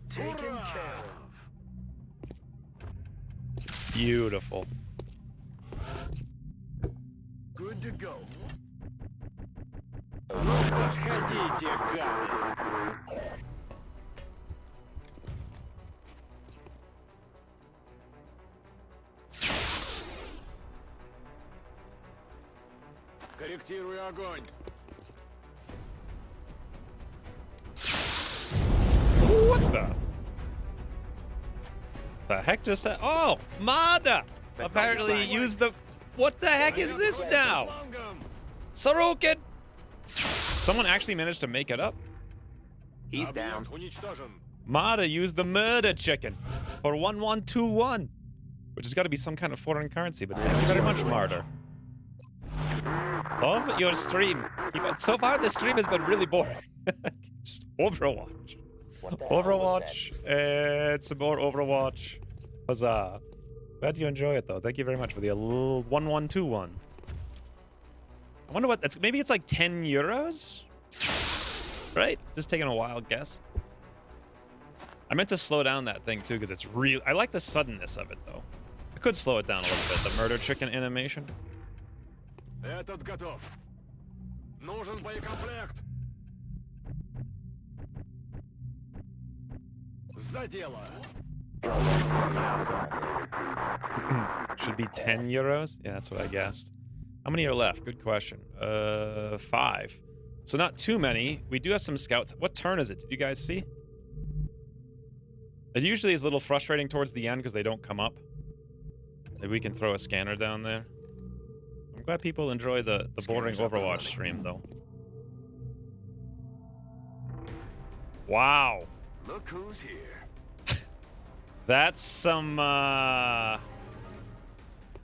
Taken care of. Beautiful. Good to go. Подходите, гады. Корректирую огонь. What the? The heck just said? Oh, Mada! Apparently used the... What the heck is this now? Sorokin! Someone actually managed to make it up. He's down. Mada used the murder chicken for 1121, which has got to be some kind of foreign currency, but thank you very much, Martyr. Love your stream. So far, the stream has been really boring. Just Overwatch. Overwatch, and some more Overwatch. Huzzah. Glad you enjoy it, though. Thank you very much for the 1121. I wonder what that's... Maybe it's like 10 euros? Right? Just taking a wild guess. I meant to slow down that thing, too, because it's real... I like the suddenness of it, though. I could slow it down a little bit, the murder chicken animation. Этот готов. Нужен боекомплект. За дело. Should be 10 euros? Yeah, that's what I guessed. How many are left? Good question. 5. So not too many. We do have some scouts. What turn is it? Did you guys see? It usually is a little frustrating towards the end because they don't come up. Maybe we can throw a scanner down there. I'm glad people enjoy the boring Overwatch stream, though. Wow. Look who's here. That's some,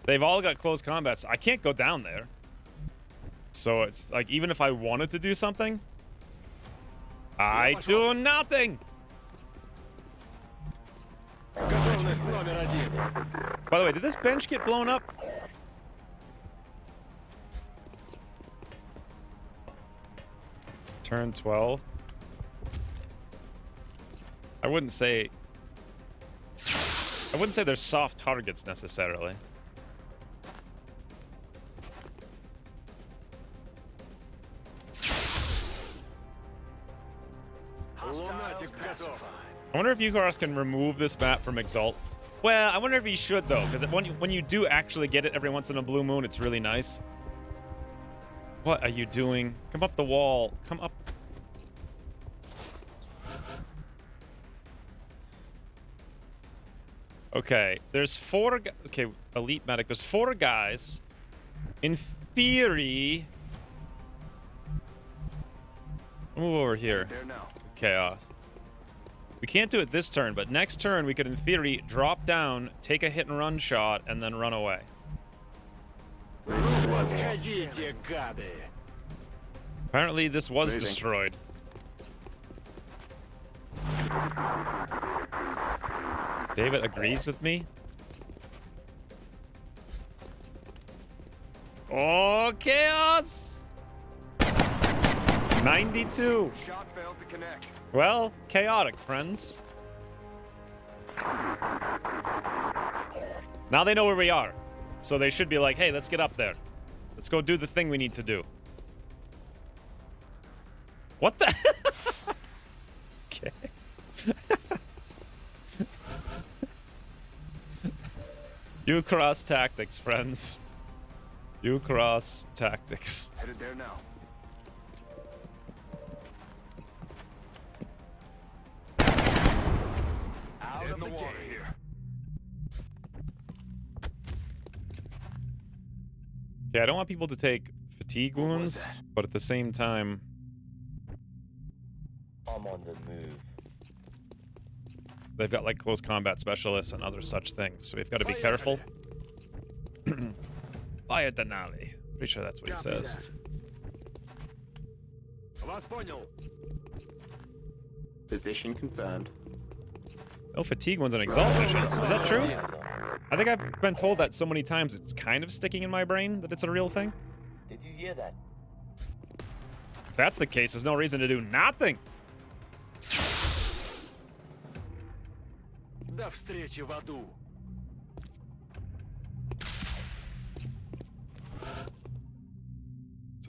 They've all got close combat, so I can't go down there. So it's like, even if I wanted to do something, I do nothing! Готовность номер 1. By the way, did this bench get blown up? Turn 12. I wouldn't say they're soft targets necessarily. Lunatic готов. I wonder if Yukaros can remove this map from Exalt. Well, I wonder if he should, though, because when you do actually get it every once in a blue moon, it's really nice. What are you doing? Come up the wall. Come up. Okay, there's 4... Okay, elite medic. There's 4 guys. In theory... Move over here. Chaos. We can't do it this turn, but next turn we could, in theory, drop down, take a hit and run shot, and then run away. Подходите, гады. Apparently this was destroyed. David agrees with me. Oh, chaos! 92. Shot failed to connect. Well, chaotic, friends. Now they know where we are. So they should be like, hey, let's get up there. Let's go do the thing we need to do. What the? Okay. You cross tactics, friends. You cross tactics. Headed there now. Out in the water here. Yeah, I don't want people to take fatigue wounds, but at the same time... I'm on the move. They've got like close combat specialists and other such things, so we've got to be careful. Via Denali. Pretty sure that's what he says. Вас понял. Position confirmed. No fatigue ones on Exalt missions. Is that true? I think I've been told that so many times it's kind of sticking in my brain that it's a real thing. Did you hear that? If that's the case, there's no reason to do nothing. До встречи в аду.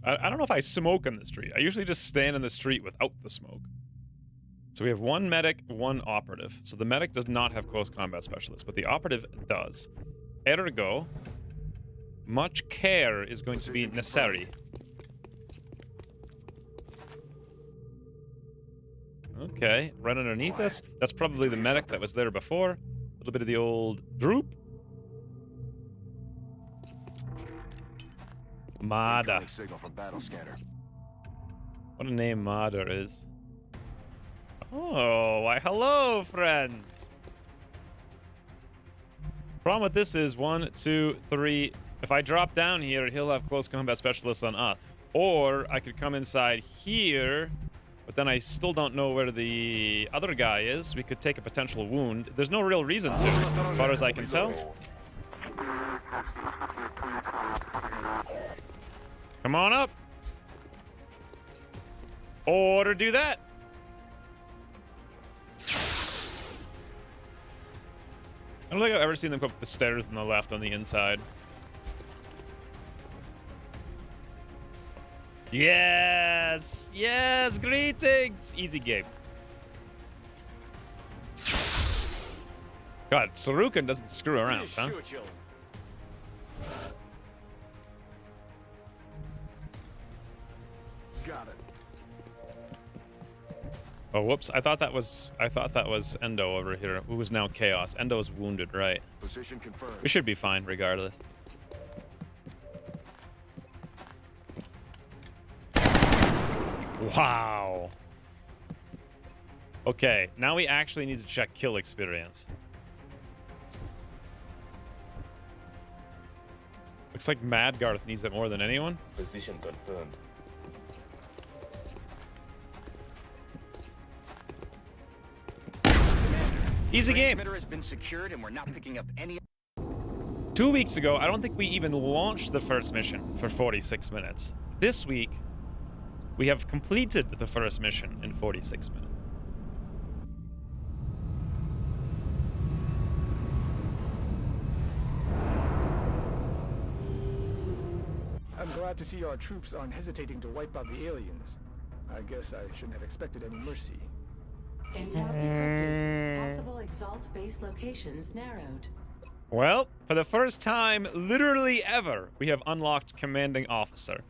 I don't know if I smoke in the street. I usually just stand in the street without the smoke. So we have 1 medic, 1 operative. So the medic does not have close combat specialist, but the operative does. Ergo, much care is going to be necessary. Okay, right underneath us. That's probably the medic that was there before. little bit of the old droop. Marder. Incoming signal from battle scanner. What a name Marder is. Oh, why hello, friends. Problem with this is 1, 2, 3. If I drop down here, he'll have close combat specialists on us. Or I could come inside here, but then I still don't know where the other guy is. We could take a potential wound. There's no real reason to, as far as I can tell. Come on up. Or do that. I don't think I've ever seen them go up the stairs on the left on the inside. Yes! Yes! Greetings! Easy game. God, Sarukan doesn't screw around, huh? Got it. Oh, whoops. I thought that was Endo over here, who is now Chaos. Endo's wounded, right? Position confirmed. We should be fine regardless. Wow. Okay, now we actually need to check kill experience. Looks like Madgarth needs it more than anyone. Position confirmed. Easy game. Transmitter has been secured and we're not picking up any. 2 weeks ago, I don't think we even launched the first mission for 46 minutes. This week, we have completed the first mission in 46 minutes. I'm glad to see our troops aren't hesitating to wipe out the aliens. I guess I shouldn't have expected any mercy. Intel decrypted. Possible Exalt base locations narrowed. Well, for the first time, literally ever, we have unlocked Commanding Officer.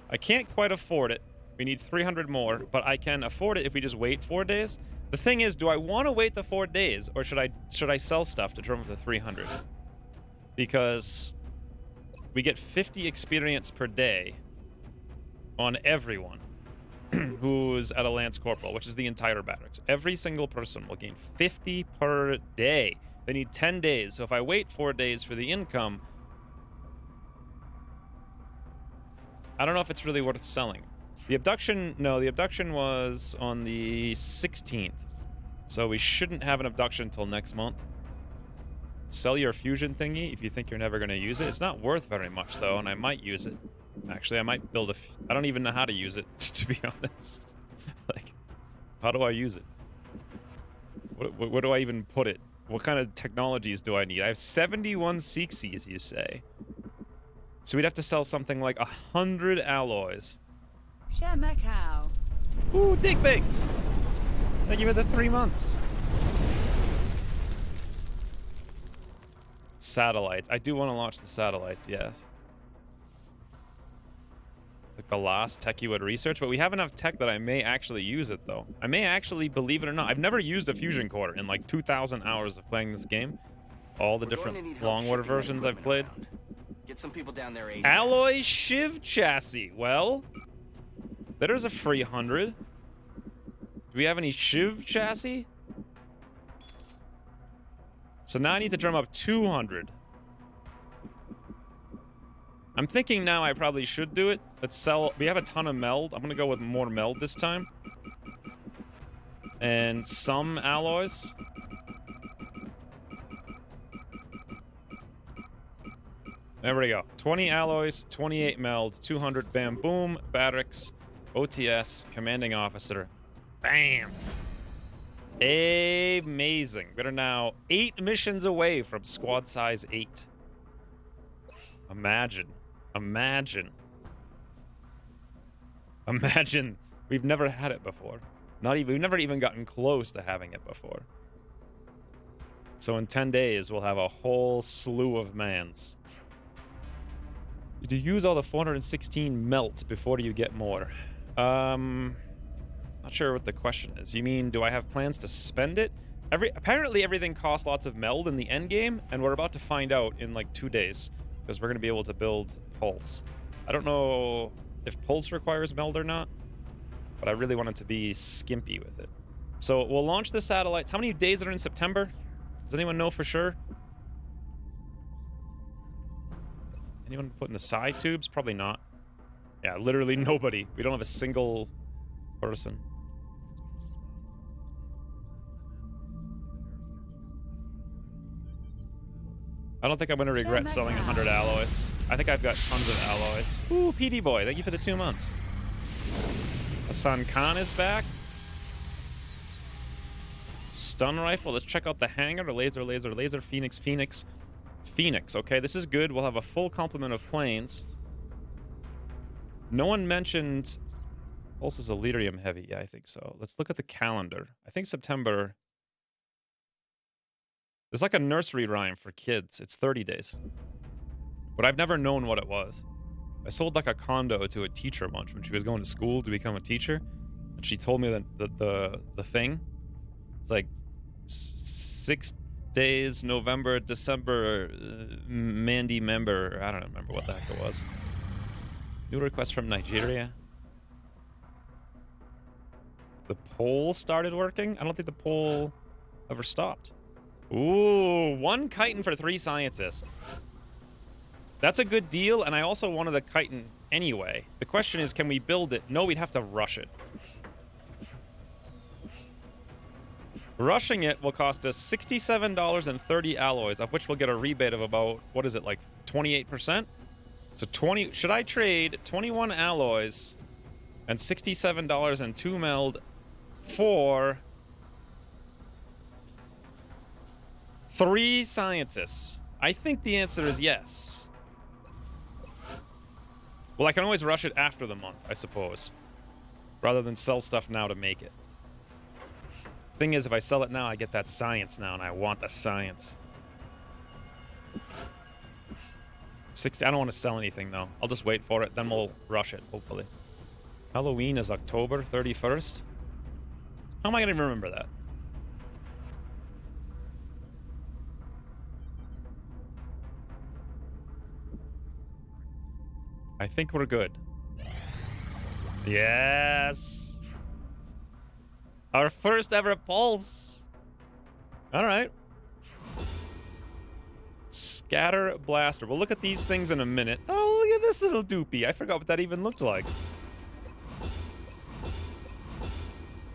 I can't quite afford it. We need 300 more, but I can afford it if we just wait 4 days. The thing is, do I want to wait the 4 days, or should I sell stuff to drum up to 300? Because we get 50 experience per day on everyone who's at a Lance Corporal, which is the entire barracks. Every single person will gain 50 per day. They need 10 days, so if I wait 4 days for the income, I don't know if it's really worth selling. The abduction, no, the abduction was on the 16th. So we shouldn't have an abduction until next month. Sell your fusion thingy if you think you're never going to use it. It's not worth very much, though, and I might use it. Actually, I might build I don't even know how to use it, to be honest. Like, how do I use it? Where do I even put it? What kind of technologies do I need? I have 71 Seeksies, you say. So we'd have to sell something like 100 alloys. Share my cow. Ooh, dick pics! Thank you for the 3 months. Satellites. I do want to launch the satellites, yes. It's like the last tech you would research, but we have enough tech that I may actually use it, though. I may actually, believe it or not, I've never used a fusion core in like 2,000 hours of playing this game. All the different Longwater versions I've played. Get some people down there, ASAP. Alloy Shiv chassis. Well, there's a free 100. Do we have any Shiv chassis? So now I need to drum up 200. I'm thinking now I probably should do it. Let's sell. We have a ton of meld. I'm going to go with more meld this time. And some alloys. There we go. 20 alloys, 28 meld, 200 bam boom, barracks, OTS, commanding officer. Bam! Amazing. We are now 8 missions away from squad size 8. Imagine. Imagine. Imagine. We've never had it before. We've never even gotten close to having it before. So in 10 days, we'll have a whole slew of mans. Did you use all the 416 melt before you get more? Not sure what the question is. You mean, do I have plans to spend it? Apparently everything costs lots of meld in the end game, and we're about to find out in like 2 days because we're going to be able to build Pulse. I don't know if Pulse requires meld or not, but I really wanted to be skimpy with it. So we'll launch the satellites. How many days are in September? Does anyone know for sure? Anyone putting the side tubes? Probably not. Yeah, literally nobody. We don't have a single person. I don't think I'm going to regret selling 100 alloys. I think I've got tons of alloys. Ooh, PD boy, thank you for the 2 months. Hassan Khan is back. Stun rifle. Let's check out the hangar. Laser. Phoenix. Okay, this is good. We'll have a full complement of planes. No one mentioned... Pulse is Elerium heavy. Yeah, I think so. Let's look at the calendar. I think September... There's like a nursery rhyme for kids. It's 30 days. But I've never known what it was. I sold like a condo to a teacher once when she was going to school to become a teacher. And she told me that the thing. It's like 6 days, November, December, Mandy member. I don't remember what the heck it was. New request from Nigeria. The poll started working? I don't think the poll ever stopped. Ooh, 1 chitin for 3 scientists. That's a good deal, and I also wanted a chitin anyway. The question is, can we build it? No, we'd have to rush it. Rushing it will cost us $67.30 alloys, of which we'll get a rebate of about, what is it, like 28%? So 20, should I trade 21 alloys and $67.02 meld for 3 scientists? I think the answer is yes. Well, I can always rush it after the month, I suppose, rather than sell stuff now to make it. Thing is, if I sell it now, I get that science now, and I want the science. 60. I don't want to sell anything, though. I'll just wait for it, then we'll rush it, hopefully. Halloween is October 31st. How am I going to remember that? I think we're good. Yes! Our first ever pulse! Alright. Scatter blaster. We'll look at these things in a minute. Oh, look at this little doopy. I forgot what that even looked like.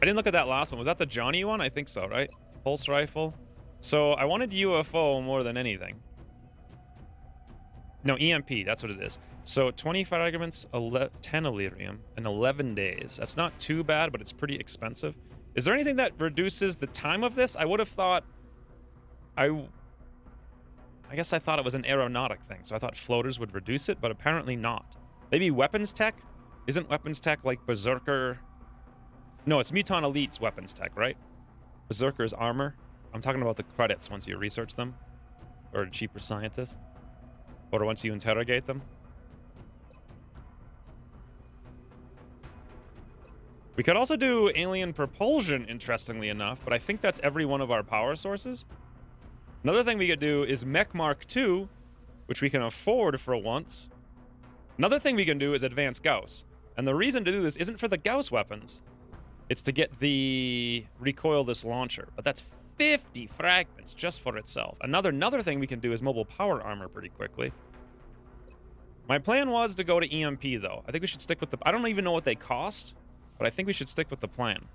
I didn't look at that last one. Was that the Johnny one? I think so, right? Pulse rifle. So I wanted UFO more than anything. No, EMP. That's what it is. So 20 fragments, 10 Elerium, in 11 days. That's not too bad, but it's pretty expensive. Is there anything that reduces the time of this? I would have thought... I guess I thought it was an aeronautic thing, so I thought floaters would reduce it, but apparently not. Maybe weapons tech? Isn't weapons tech like Berserker? No, it's Muton Elite's weapons tech, right? Berserker's armor. I'm talking about the credits once you research them. Or cheaper scientists. Or once you interrogate them. We could also do alien propulsion, interestingly enough, but I think that's every one of our power sources. Another thing we could do is Mech Mark II, which we can afford for once. Another thing we can do is advance Gauss. And the reason to do this isn't for the Gauss weapons. It's to get the recoilless launcher. But that's 50 fragments just for itself. Another thing we can do is mobile power armor pretty quickly. My plan was to go to EMP, though. I think we should stick with the... I don't even know what they cost, but I think we should stick with the plan.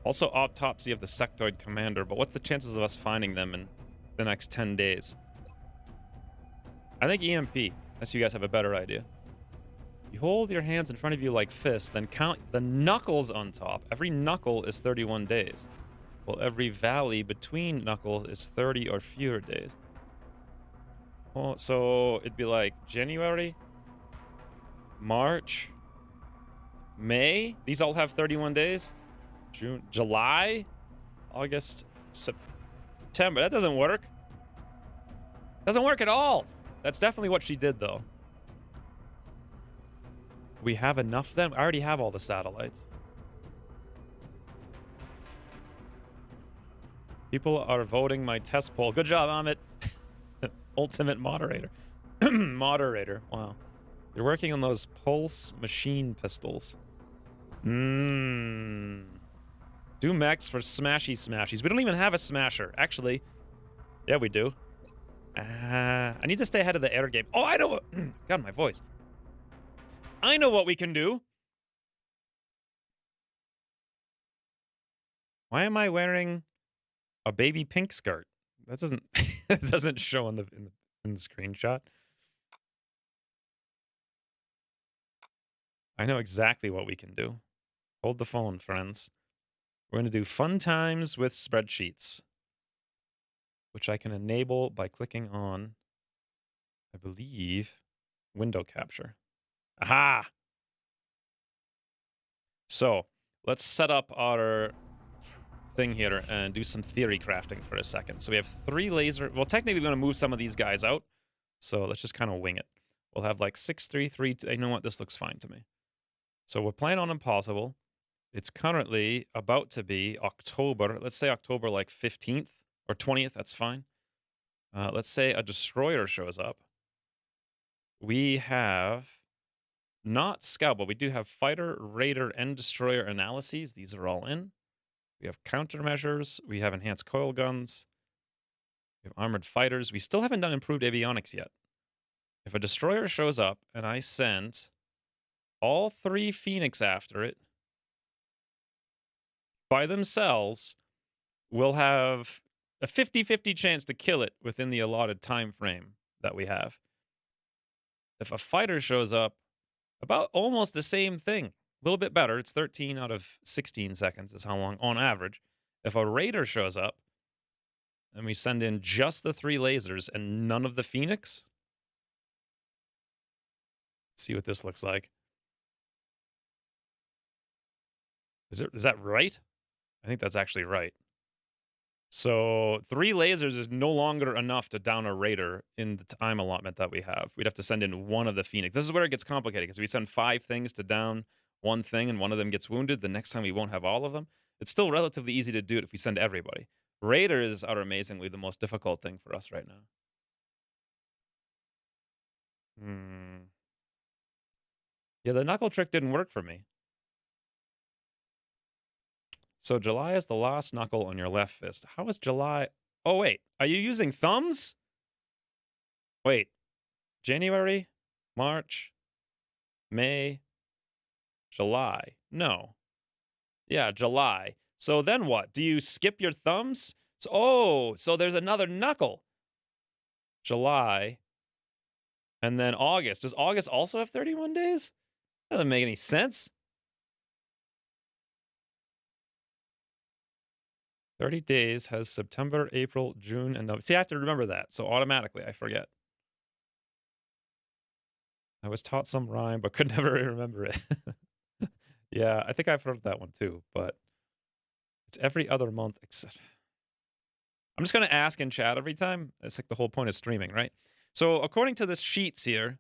Also, autopsy of the sectoid commander, but what's the chances of us finding them in the next 10 days? I think EMP, unless you guys have a better idea. You hold your hands in front of you like fists, then count the knuckles on top. Every knuckle is 31 days. Well, every valley between knuckles is 30 or fewer days. Oh, so it'd be like January, March, May. These all have 31 days. June, July, August, September. That doesn't work. Doesn't work at all. That's definitely what she did, though. We have enough then? I already have all the satellites. People are voting my test poll. Good job, Amit. Ultimate moderator. Moderator. Wow. You're working on those pulse machine pistols. Mmm. Do mechs for smashy smashies. We don't even have a smasher. Actually, yeah, we do. I need to stay ahead of the air game. Oh, I know what... God, my voice. I know what we can do. Why am I wearing a baby pink skirt? That doesn't... It doesn't show in the screenshot. I know exactly what we can do. Hold the phone, friends. We're going to do fun times with spreadsheets, which I can enable by clicking on, I believe, window capture. Aha! So, let's set up our thing here and do some theory crafting for a second. So we have 3 laser... Well, technically, we're going to move some of these guys out. So let's just kind of wing it. We'll have like 6, 3, 3... You know what? This looks fine to me. So we're playing on Impossible. It's currently about to be October. Let's say October like 15th or 20th. That's fine. Let's say a destroyer shows up. We have not scout, but we do have fighter, raider, and destroyer analyses. These are all in. We have countermeasures. We have enhanced coil guns. We have armored fighters. We still haven't done improved avionics yet. If a destroyer shows up and I send all 3 Phoenix after it, by themselves, we'll have a 50-50 chance to kill it within the allotted time frame that we have. If a fighter shows up, about almost the same thing. A little bit better. It's 13 out of 16 seconds is how long on average. If a raider shows up, and we send in just the 3 lasers and none of the Phoenix, let's see what this looks like. Is that right? I think that's actually right. So 3 lasers is no longer enough to down a raider in the time allotment that we have. We'd have to send in 1 of the Phoenix. This is where it gets complicated, because we send 5 things to down 1 thing and 1 of them gets wounded. The next time we won't have all of them. It's still relatively easy to do it if we send everybody. Raiders are amazingly the most difficult thing for us right now. Yeah, the knuckle trick didn't work for me. So July is the last knuckle on your left fist. How is July? Oh, wait. Are you using thumbs? Wait. January? March? May? July? No. Yeah, July. So then what? Do you skip your thumbs? So there's another knuckle. July. And then August. Does August also have 31 days? That doesn't make any sense. 30 days has September, April, June, and November. See, I have to remember that. So automatically, I forget. I was taught some rhyme, but could never remember it. Yeah, I think I've heard that one too, but it's every other month except... I'm just going to ask in chat every time. It's like the whole point of streaming, right? So according to this sheets here,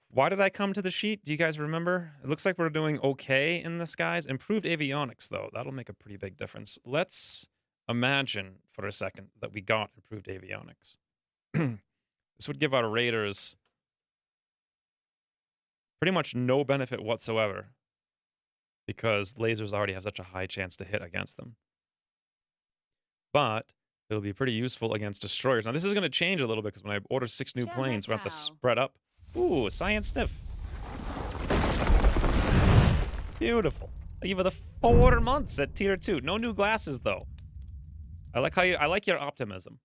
why did I come to the sheet? Do you guys remember? It looks like we're doing okay in the skies. Improved avionics, though. That'll make a pretty big difference. Let's imagine for a second that we got improved avionics. This would give our raiders pretty much no benefit whatsoever, because lasers already have such a high chance to hit against them. But it'll be pretty useful against destroyers. Now, this is going to change a little bit, because when I order 6 new planes, we have to spread up. Ooh, science sniff. Beautiful. Thank you for the 4 months at tier 2. No new glasses, though. I like your optimism.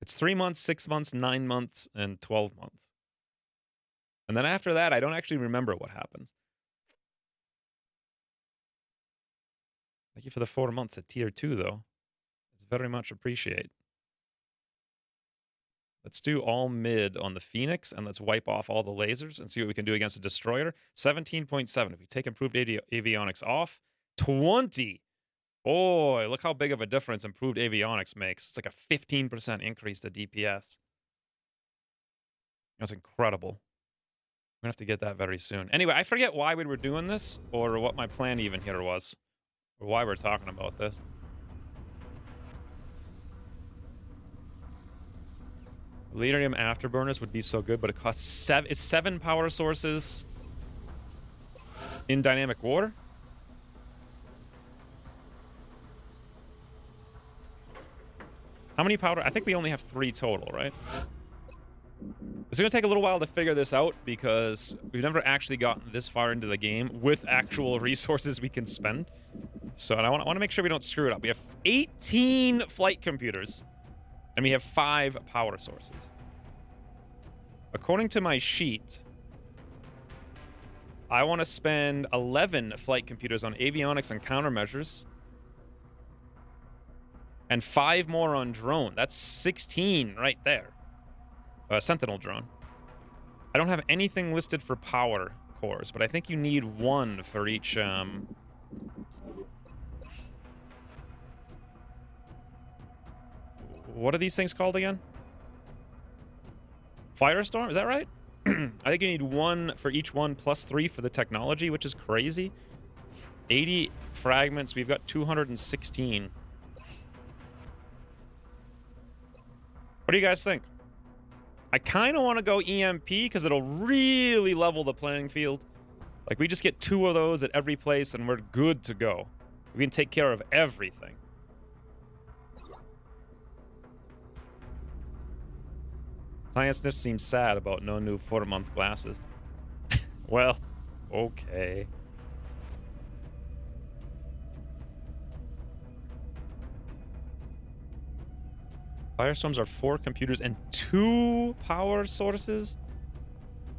It's 3 months, 6 months, 9 months, and 12 months. And then after that, I don't actually remember what happens. Thank you for the 4 months at tier 2, though. It's very much appreciated. Let's do all mid on the Phoenix, and let's wipe off all the lasers and see what we can do against a destroyer. 17.7. If we take improved avionics off, 20. Boy, look how big of a difference improved avionics makes. It's like a 15% increase to DPS. That's incredible. We're going to have to get that very soon. Anyway, I forget why we were doing this, or what my plan even here was. or why we're talking about this. Leaderium afterburners would be so good, but it costs 7 power sources in dynamic water. How many powder? I think we only have 3 total, right? It's going to take a little while to figure this out because we've never actually gotten this far into the game with actual resources we can spend. So I want to make sure we don't screw it up. We have 18 flight computers, and we have 5 power sources. According to my sheet, I want to spend 11 flight computers on avionics and countermeasures, and 5 more on drone. That's 16 right there. Sentinel drone. I don't have anything listed for power cores, but I think you need 1 for each. What are these things called again? Firestorm? Is that right? I think you need 1 for each one plus 3 for the technology, which is crazy. 80 fragments. We've got 216. What do you guys think? I kind of want to go EMP because it'll really level the playing field. Like, we just get 2 of those at every place and we're good to go. We can take care of everything. Science Sniff seems sad about no new 4-month glasses. Well, okay. Firestorms are 4 computers and 2 power sources?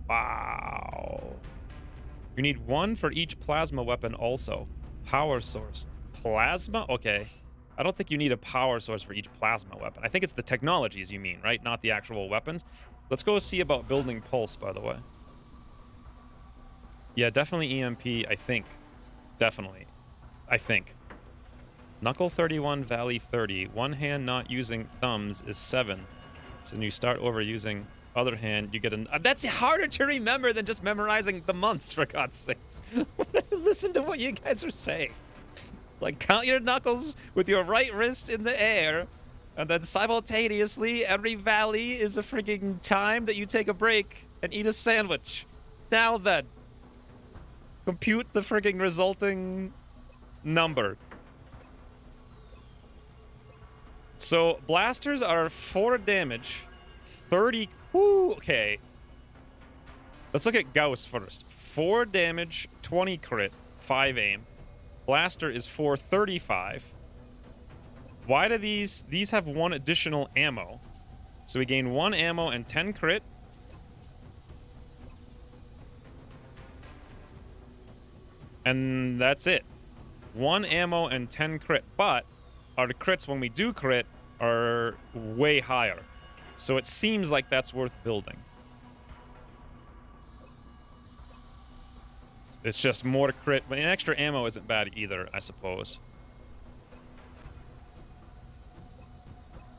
Wow. You need 1 for each plasma weapon also. Power source. Plasma? Okay. I don't think you need a power source for each plasma weapon. I think it's the technologies you mean, right? Not the actual weapons. Let's go see about building pulse, by the way. Yeah, definitely EMP, I think. Definitely. I think. Knuckle 31, Valley 30. One hand not using thumbs is 7. So when you start over using other hand, you get an... That's harder to remember than just memorizing the months, for God's sakes. Listen to what you guys are saying. Like, count your knuckles with your right wrist in the air, and then simultaneously, every valley is a freaking time that you take a break and eat a sandwich. Now then, compute the freaking resulting number. So, blasters are 4 damage, 30... Woo, okay. Let's look at Gauss first. 4 damage, 20 crit, 5 aim. Blaster is 435. Why do these have 1 additional ammo? So we gain 1 ammo and 10 crit. And that's it. 1 ammo and 10 crit. But our crits when we do crit are way higher. So it seems like that's worth building. It's just more crit, but an extra ammo isn't bad either, I suppose.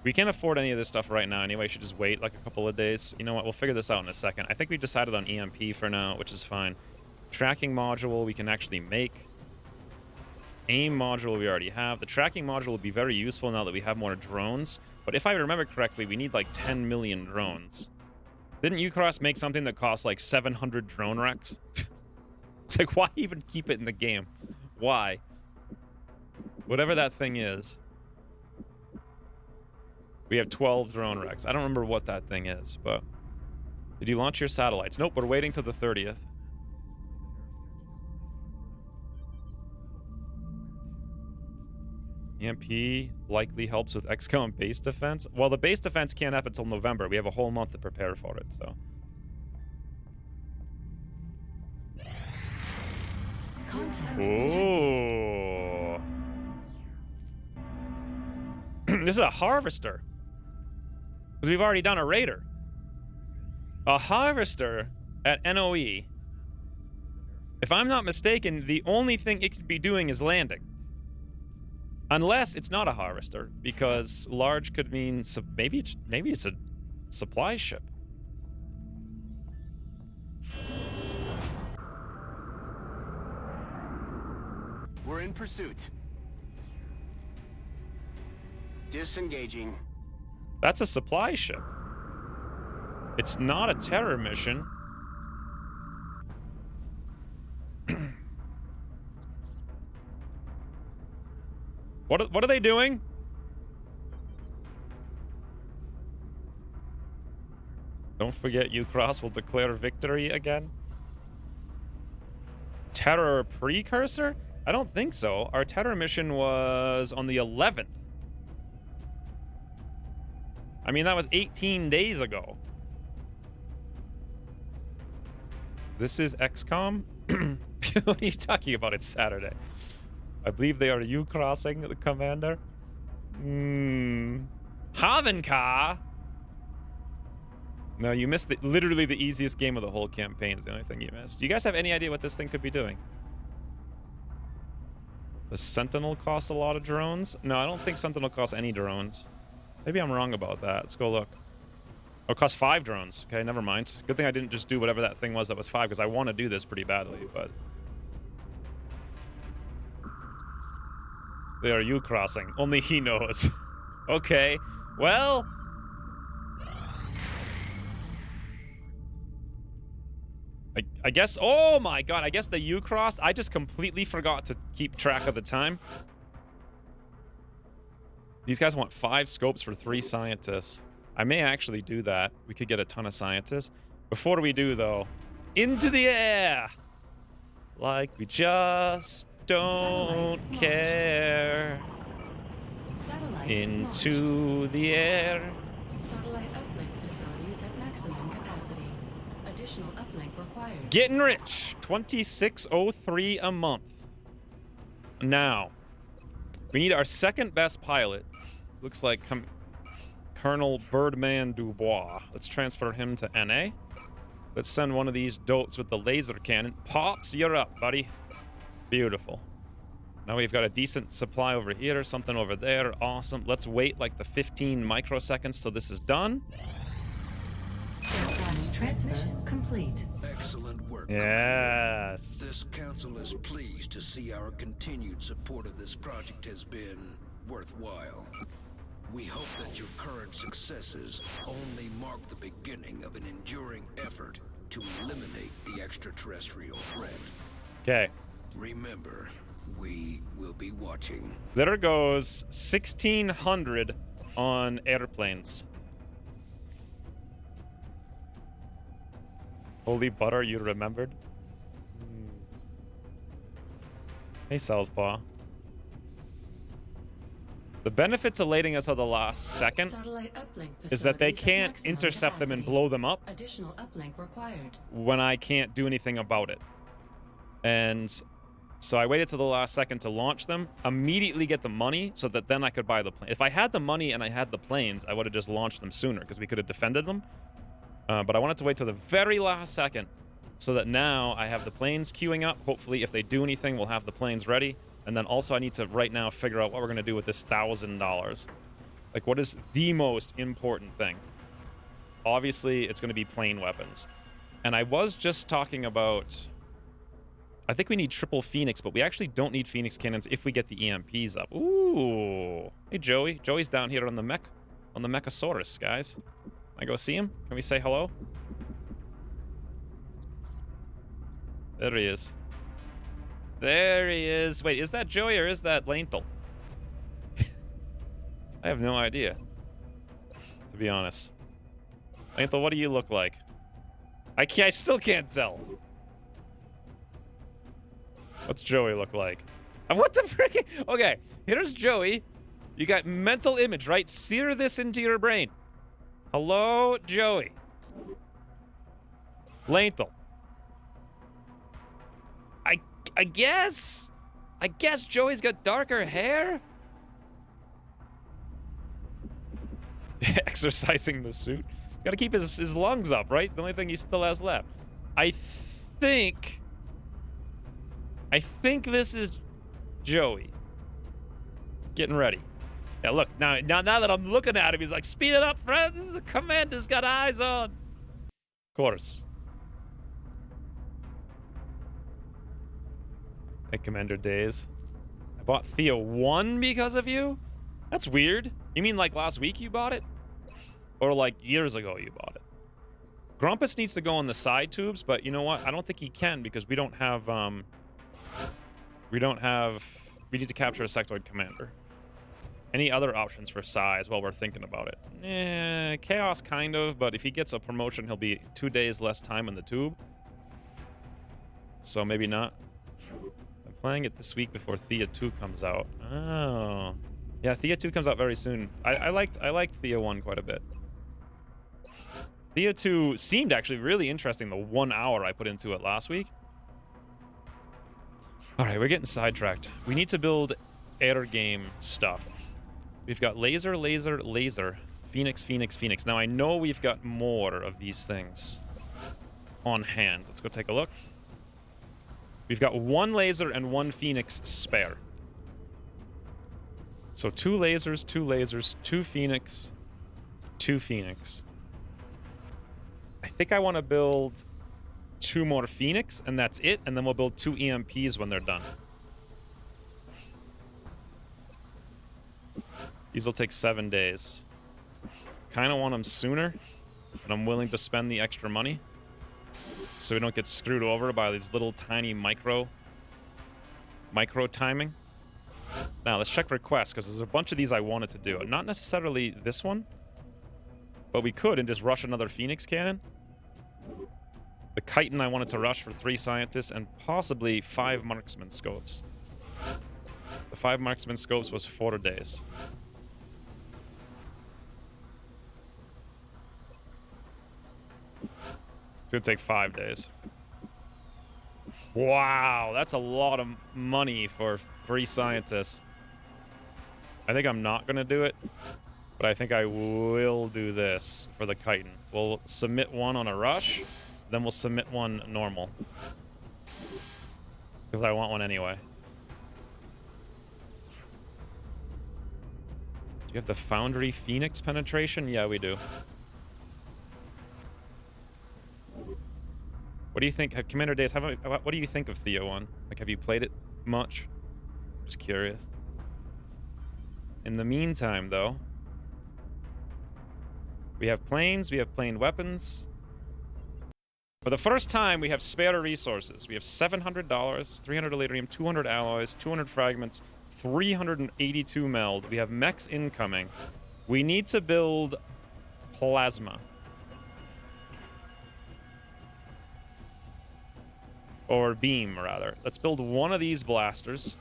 We can't afford any of this stuff right now anyway. Should just wait like a couple of days. You know what? We'll figure this out in a second. I think we decided on EMP for now, which is fine. Tracking module we can actually make. Aim module we already have. The tracking module will be very useful now that we have more drones. But if I remember correctly, we need like 10 million drones. Didn't Ucross make something that costs like 700 drone wrecks? It's like, why even keep it in the game? Why? Whatever that thing is. We have 12 drone wrecks. I don't remember what that thing is, but... Did you launch your satellites? Nope, we're waiting till the 30th. EMP likely helps with XCOM base defense. Well, the base defense can't happen until November. We have a whole month to prepare for it, so... Ooh. This is a harvester. Because we've already done a raider. A harvester at NOE. If I'm not mistaken, the only thing it could be doing is landing. Unless it's not a harvester, because large could mean maybe it's a supply ship. We're in pursuit. Disengaging. That's a supply ship. It's not a terror mission. What are they doing? Don't forget Ucross will declare victory again. Terror precursor? I don't think so. Our terror mission was on the 11th. I mean, that was 18 days ago. This is XCOM? What are you talking about? It's Saturday. I believe they are U-crossing the commander. Havenka. No, you missed literally the easiest game of the whole campaign is the only thing you missed. Do you guys have any idea what this thing could be doing? The Sentinel costs a lot of drones? No, I don't think Sentinel costs any drones. Maybe I'm wrong about that. Let's go look. Oh, it costs 5 drones. Okay, never mind. Good thing I didn't just do whatever that thing was that was 5, because I want to do this pretty badly, but... They are U-crossing. Only he knows. Okay. Well... I guess... Oh my god, I guess the U-cross... I just completely forgot to keep track of the time. These guys want 5 scopes for 3 scientists. I may actually do that. We could get a ton of scientists. Before we do, though, into the air! Like we just don't care. Satellite Into launched. the air. Satellite uplink facilities at maximum capacity. Additional uplink required. Getting rich. 2603 a month. Now, we need our second best pilot. Looks like Colonel Birdman Dubois. Let's transfer him to NA. Let's send one of these dotes with the laser cannon. Pops, you're up, buddy. Beautiful. Now we've got a decent supply over here, something over there. Awesome. Let's wait like the 15 microseconds till this is done. Aircraft transmission complete. Excellent work. Yes. This council is pleased to see our continued support of this project has been worthwhile. We hope that your current successes only mark the beginning of an enduring effort to eliminate the extraterrestrial threat. Okay. Remember, we will be watching. There goes 1,600 on airplanes. Holy butter, you remembered? Hey, Southpaw. The benefit to lading us at the last second Satellite uplink is that they facilities at can't maximum intercept them and capacity. blow them up Additional uplink required. when I can't do anything about it. And so I waited till the last second to launch them, immediately get the money so that then I could buy the plane. If I had the money and I had the planes, I would have just launched them sooner because we could have defended them. But I wanted to wait till the very last second so that now I have the planes queuing up. Hopefully, if they do anything, we'll have the planes ready. And then also I need to right now figure out what we're going to do with this $1,000. Like, what is the most important thing? Obviously, it's going to be plane weapons. And I was just talking about... I think we need triple Phoenix, but we actually don't need Phoenix cannons if we get the EMPs up. Ooh. Hey, Joey. Joey's down here on the Mechasaurus, guys. Can I go see him? Can we say hello? There he is. There he is. Wait, is that Joey or is that Lenthal? I have no idea, to be honest. Lenthal, what do you look like? I still can't tell. What's Joey look like? What the freaking... Okay, here's Joey. You got mental image, right? Sear this into your brain. Hello, Joey. Lenthal. I guess Joey's got darker hair? Exercising the suit. Gotta keep his lungs up, right? The only thing he still has left. I think this is Joey. Getting ready. Yeah, look, now that I'm looking at him, he's like, speed it up, friends. The commander's got eyes on. Of course. Hey, Commander Days. I bought Theo 1 because of you? That's weird. You mean like last week you bought it? Or like years ago you bought it? Grumpus needs to go on the side tubes, but you know what? I don't think he can because we don't have, we need to capture a sectoid commander. Any other options for size while we're thinking about it? Chaos kind of, but if he gets a promotion, he'll be 2 days less time in the tube. So maybe not. I'm playing it this week before Thea 2 comes out. Oh. Yeah, Thea 2 comes out very soon. I liked Thea 1 quite a bit. Thea 2 seemed actually really interesting the 1 hour I put into it last week. Alright, we're getting sidetracked. We need to build air game stuff. We've got laser, laser, laser. Phoenix, Phoenix, Phoenix. Now I know we've got more of these things on hand. Let's go take a look. We've got 1 laser and 1 Phoenix spare. So 2 lasers, 2 lasers, 2 Phoenix, 2 Phoenix. I think I want to build 2 more Phoenix, and that's it, and then we'll build 2 EMPs when they're done. These will take 7 days. Kind of want them sooner, but I'm willing to spend the extra money so we don't get screwed over by these little tiny micro timing. Now, let's check requests, because there's a bunch of these I wanted to do. Not necessarily this one, but we could and just rush another Phoenix cannon. The chitin I wanted to rush for 3 scientists and possibly 5 marksman scopes. The 5 marksman scopes was 4 days. It's gonna take 5 days. Wow, that's a lot of money for 3 scientists. I think I'm not gonna do it, but I think I will do this for the chitin. We'll submit 1 on a rush, then we'll submit 1 normal. Because I want 1 anyway. Do you have the Foundry Phoenix penetration? Yeah, we do. What do you think? Commander Days, what do you think of Thea 1? Like, have you played it much? Just curious. In the meantime, though, we have planes, we have plane weapons. For the first time, we have spare resources. We have $700, 300 Elysium, 200 alloys, 200 fragments, 382 meld. We have mechs incoming. We need to build plasma. Or beam, rather. Let's build 1 of these blasters.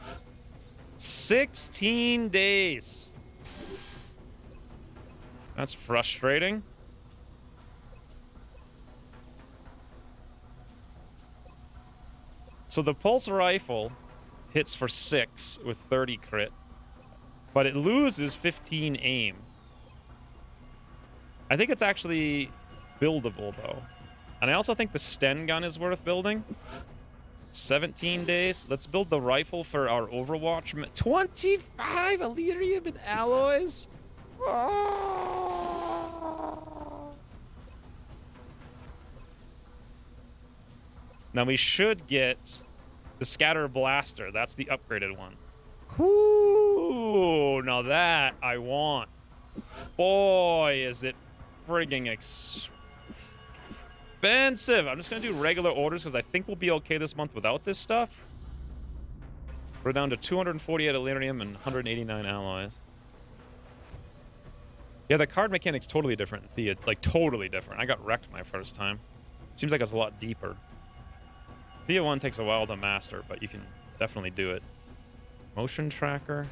16 days. That's frustrating. So the pulse rifle hits for 6 with 30 crit, but it loses 15 aim. I think it's actually buildable, though. And I also think the Sten gun is worth building. 17 days. Let's build the rifle for our Overwatch. 25 Elysium and alloys. Now we should get the Scatter Blaster. That's the upgraded one. Ooh, now that I want. Boy, is it frigging expensive. I'm just going to do regular orders because I think we'll be okay this month without this stuff. We're down to 248 Elysium and 189 alloys. Yeah, the card mechanic's totally different. Like, totally different. I got wrecked my first time. Seems like it's a lot deeper. Thea 1 takes a while to master, but you can definitely do it. Motion tracker.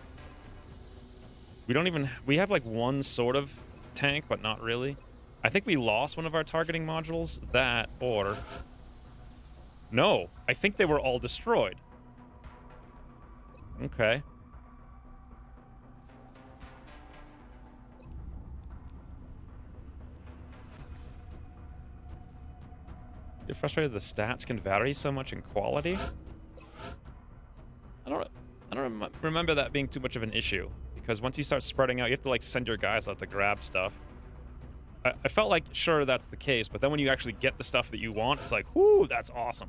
We have like 1 sort of tank, but not really. I think we lost one of our targeting modules. That, or... No, I think they were all destroyed. Okay. You're frustrated the stats can vary so much in quality? I don't remember that being too much of an issue. Because once you start spreading out, you have to like send your guys out to grab stuff. I felt like, sure, that's the case, but then when you actually get the stuff that you want, it's like, whoo, that's awesome.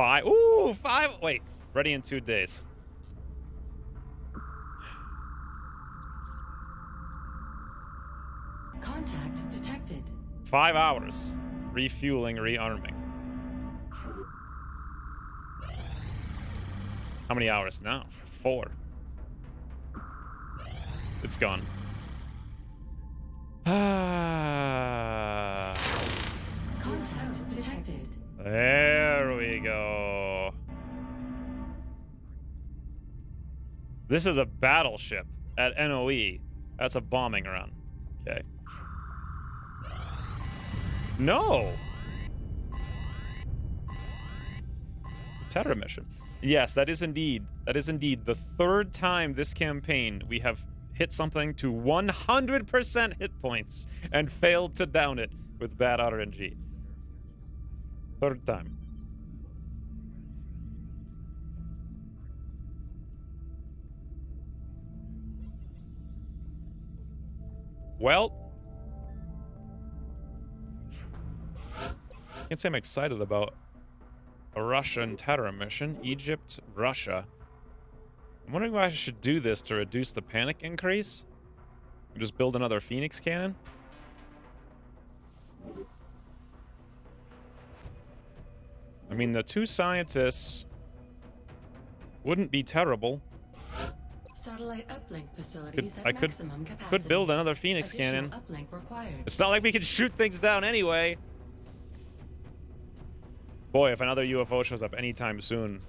5. Ooh, 5. Wait, ready in 2 days. Contact detected. 5 hours. Refueling, rearming. How many hours now? 4. It's gone. Contact detected. There we go. This is a battleship at NOE. That's a bombing run. Okay. No. Terror mission. Yes, that is indeed the 3rd time this campaign we have hit something to 100% hit points and failed to down it with bad RNG. 3rd time. Well, can't say I'm excited about a Russian terror mission. Egypt, Russia. I'm wondering why I should do this to reduce the panic increase. Just build another Phoenix cannon. I mean, the 2 scientists wouldn't be terrible. Satellite uplink facilities I at maximum capacity. Could build another Phoenix Additional cannon. uplink required. It's not like we can shoot things down anyway. Boy, if another UFO shows up anytime soon.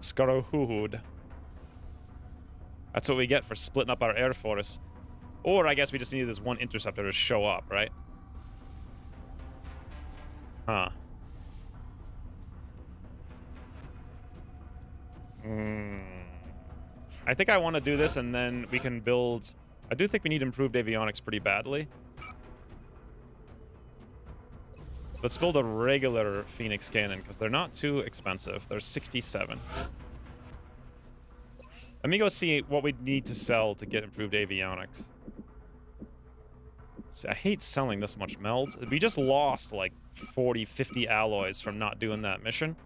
Skarohuhud. That's what we get for splitting up our Air Force. Or I guess we just need this one interceptor to show up, right? Huh. I think I want to do this and then we can build... I do think we need improved avionics pretty badly. Let's build a regular Phoenix cannon because they're not too expensive. They're 67. Let me go see what we need to sell to get improved avionics. See, I hate selling this much meld. We just lost like 40, 50 alloys from not doing that mission.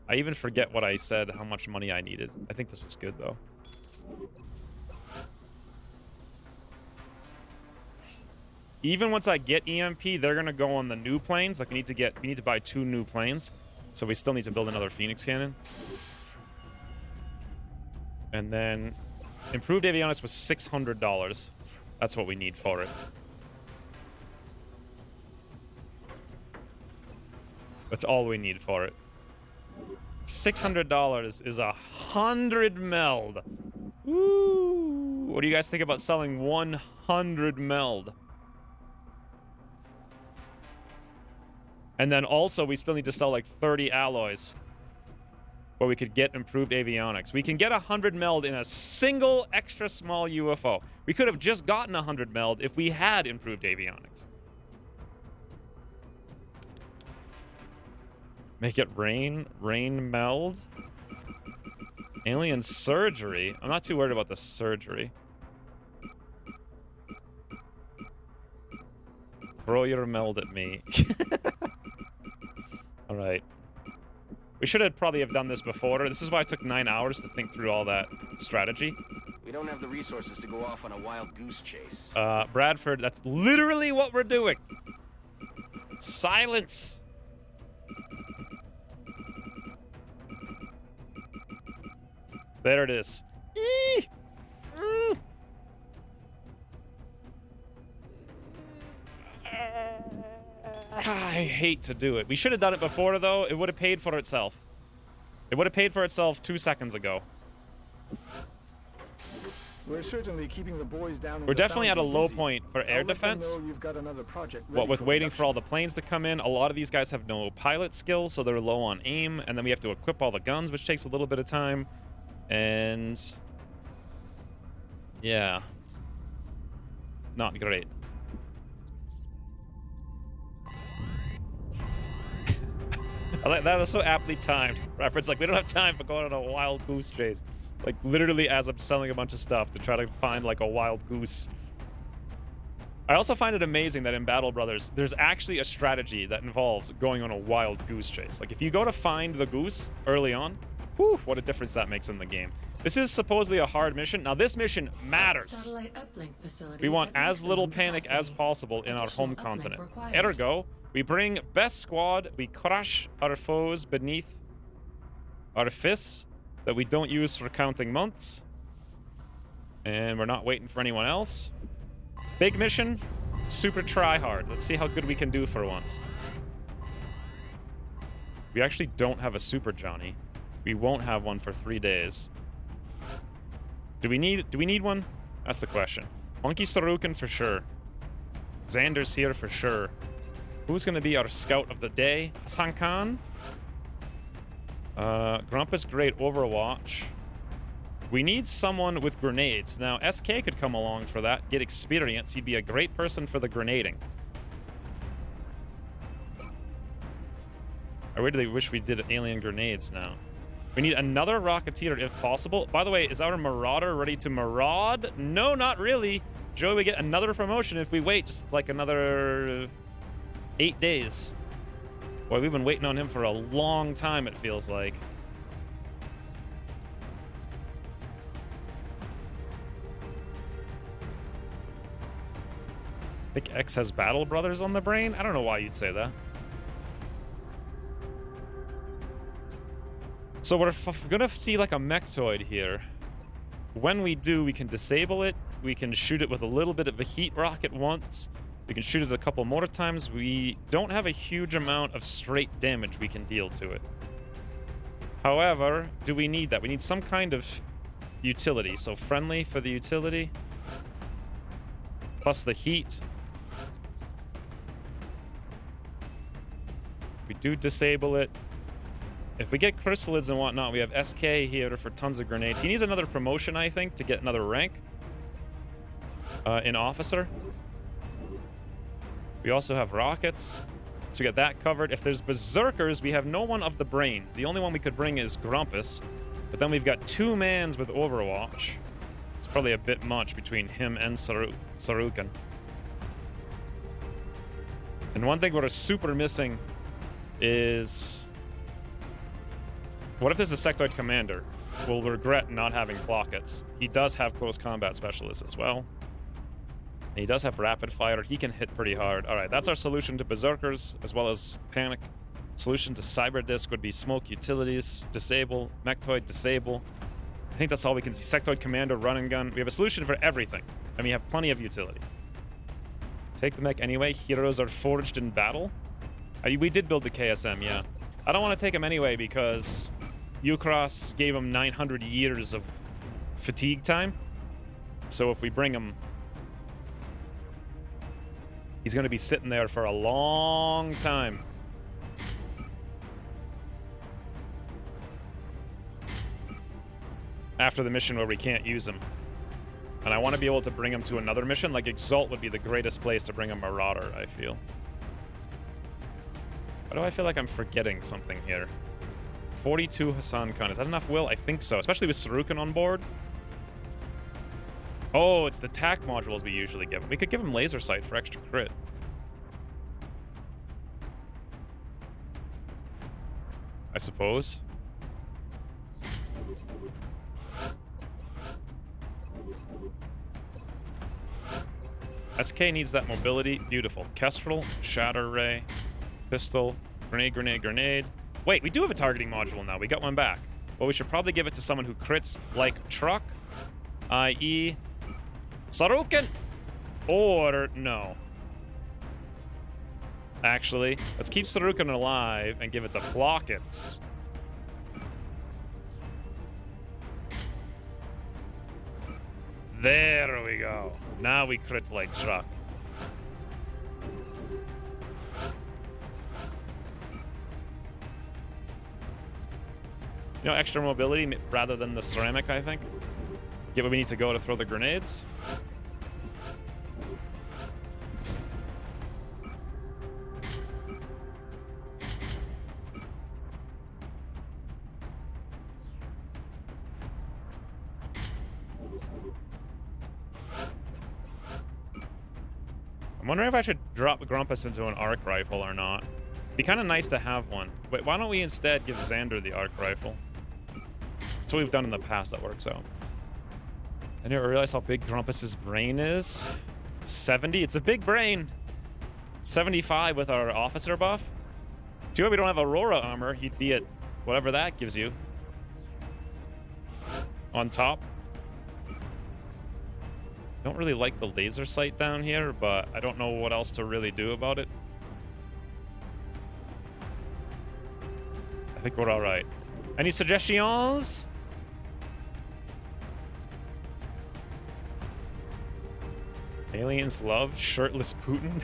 I even forget what I said, how much money I needed. I think this was good though. Even once I get EMP, they're gonna go on the new planes. Like we need to buy 2 new planes. So we still need to build another Phoenix cannon. And then improved avionics was $600. That's what we need for it. That's all we need for it. $600 is 100 meld. Woo! What do you guys think about selling 100 meld? And then also, we still need to sell like 30 alloys where we could get improved avionics. We can get 100 meld in a single extra small UFO. We could have just gotten 100 meld if we had improved avionics. Make it rain meld. Alien surgery. I'm not too worried about the surgery. Throw your meld at me. All right. We should have probably have done this before. This is why it took 9 hours to think through all that strategy. We don't have the resources to go off on a wild goose chase. Bradford, that's literally what we're doing. Silence. There it is. I hate to do it. We should have done it before, though. It would have paid for itself. It would have paid for itself 2 seconds ago. We're certainly keeping the boys down. We're definitely at a low point for air defense. You've got another project What with waiting for all the planes to come in, a lot of these guys have no pilot skills, so they're low on aim, and then we have to equip all the guns, which takes a little bit of time. And yeah, not great. That was so aptly timed. Reference like we don't have time for going on a wild goose chase. Like literally as I'm selling a bunch of stuff to try to find like a wild goose. I also find it amazing that in Battle Brothers, there's actually a strategy that involves going on a wild goose chase. Like, if you go to find the goose early on, whew, what a difference that makes in the game. This is supposedly a hard mission. Now, this mission matters. Satellite uplink facilities We want at as little maximum panic capacity. as possible in our Additional home uplink continent. required. Ergo, we bring best squad, we crush our foes beneath our fists that we don't use for counting months. And we're not waiting for anyone else. Big mission, super try hard. Let's see how good we can do for once. We actually don't have a Super Johnny. We won't have one for 3 days. Do we need one? That's the question. Monkey Sarukan for sure. Xander's here for sure. Who's going to be our scout of the day? Hassan Khan? Grumpus, great Overwatch. We need someone with grenades. Now, SK could come along for that, get experience. He'd be a great person for the grenading. I really wish we did alien grenades now. We need another Rocketeer if possible. By the way, is our Marauder ready to maraud? No, not really. Joey, we get another promotion if we wait just like another 8 days. Boy, we've been waiting on him for a long time, it feels like. I think X has Battle Brothers on the brain? I don't know why you'd say that. So we're gonna see like a mechtoid here. When we do, we can disable it. We can shoot it with a little bit of a heat rocket once. We can shoot it a couple more times. We don't have a huge amount of straight damage we can deal to it. However, do we need that? We need some kind of utility. So friendly for the utility. Plus the heat. We do disable it. If we get chrysalids and whatnot, we have SK here for tons of grenades. He needs another promotion, I think, to get another rank in officer. We also have rockets, so we get that covered. If there's berserkers, we have no one of the brains. The only one we could bring is Grumpus, but then we've got 2 mans with Overwatch. It's probably a bit much between him and Sarukan. And one thing we're super missing is... what if there's a sectoid commander? We'll regret not having Plockets. He does have close combat specialists as well. And he does have rapid fire. He can hit pretty hard. All right, that's our solution to berserkers as well as panic. Solution to cyber disc would be smoke utilities, disable, mechtoid, disable. I think that's all we can see. Sectoid commander, run and gun. We have a solution for everything, and we have plenty of utility. Take the mech anyway. Heroes are forged in battle. We did build the KSM, yeah. I don't want to take him anyway because Ukros gave him 900 years of fatigue time. So if we bring him, he's going to be sitting there for a long time. After the mission where we can't use him. And I want to be able to bring him to another mission. Like Exalt would be the greatest place to bring a Marauder, I feel. Why do I feel like I'm forgetting something here? 42 Hassan Khan. Is that enough will? I think so. Especially with Sarukan on board. Oh, it's the TAC modules we usually give him. We could give him laser sight for extra crit. I suppose. SK needs that mobility. Beautiful. Kestrel, Shatter Ray, Pistol, Grenade, Grenade, Grenade. Wait, we do have a targeting module now. We got one back. Well, we should probably give it to someone who crits like Truck, i.e. Sarukan! Or no. Actually, let's keep Sarukan alive and give it to Plockets. There we go. Now we crit like Truck. You know, extra mobility rather than the ceramic, I think. Get where we need to go to throw the grenades. wondering if I should drop Grumpus into an arc rifle or not. Be kind of nice to have one. Wait, why don't we instead give Xander the arc rifle? That's what we've done in the past. That works out. I never realized how big Grumpus's brain is. 70? It's a big brain. 75 with our officer buff. Too bad we don't have Aurora armor. He'd be at whatever that gives you. On top. Don't really like the laser sight down here, but I don't know what else to really do about it. I think we're all right. Any suggestions? Aliens love shirtless Putin.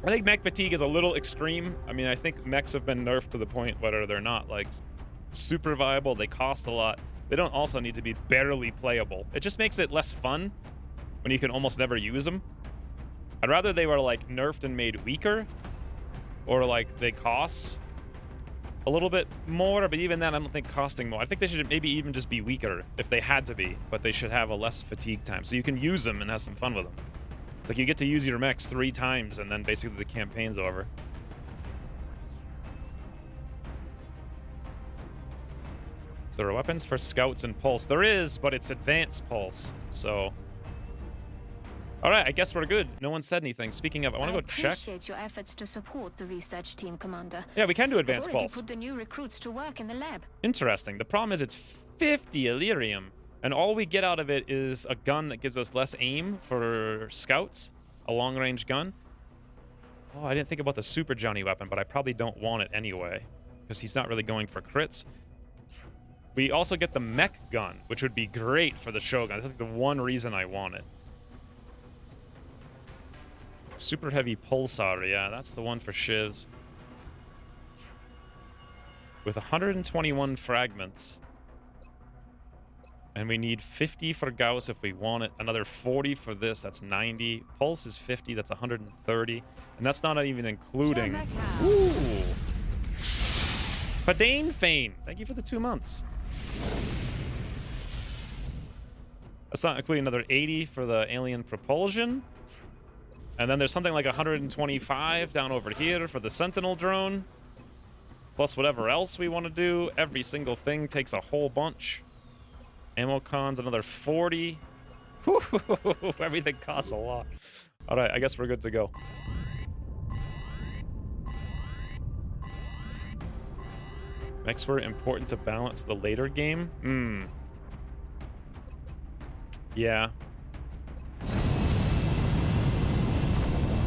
I think mech fatigue is a little extreme. I mean, I think mechs have been nerfed to the point where they're not like super viable. They cost a lot. They don't also need to be barely playable. It just makes it less fun when you can almost never use them. I'd rather they were like nerfed and made weaker, or like they cost a little bit more, but even then I don't think costing more. I think they should maybe even just be weaker if they had to be, but they should have a less fatigue time so you can use them and have some fun with them. It's like you get to use your mechs 3 times and then basically the campaign's over. Is there weapons for scouts and pulse? There is, but it's advanced pulse, so... Alright, I guess we're good. No one said anything. Speaking of, I want to go check. I appreciate your efforts to support the research team, Commander. Yeah, we can do advanced I've already pulse. put the new recruits to work in the lab. Interesting. The problem is it's 50 Illyrium, and all we get out of it is a gun that gives us less aim for scouts, a long-range gun. Oh, I didn't think about the Super Johnny weapon, but I probably don't want it anyway, because he's not really going for crits. We also get the mech gun, which would be great for the Shogun. That's the one reason I want it. Super heavy pulsar, yeah, that's the one for shivs. With 121 fragments. And we need 50 for Gauss if we want it. Another 40 for this, that's 90. Pulse is 50, that's 130. And that's not even including... Ooh! Padane Fane, thank you for the 2 months. That's not including another 80 for the alien propulsion. And then there's something like 125 down over here for the Sentinel drone. Plus whatever else we want to do. Every single thing takes a whole bunch. Ammo cons, another 40. Whew, everything costs a lot. All right, I guess we're good to go. Mechs were important to balance the later game. Yeah.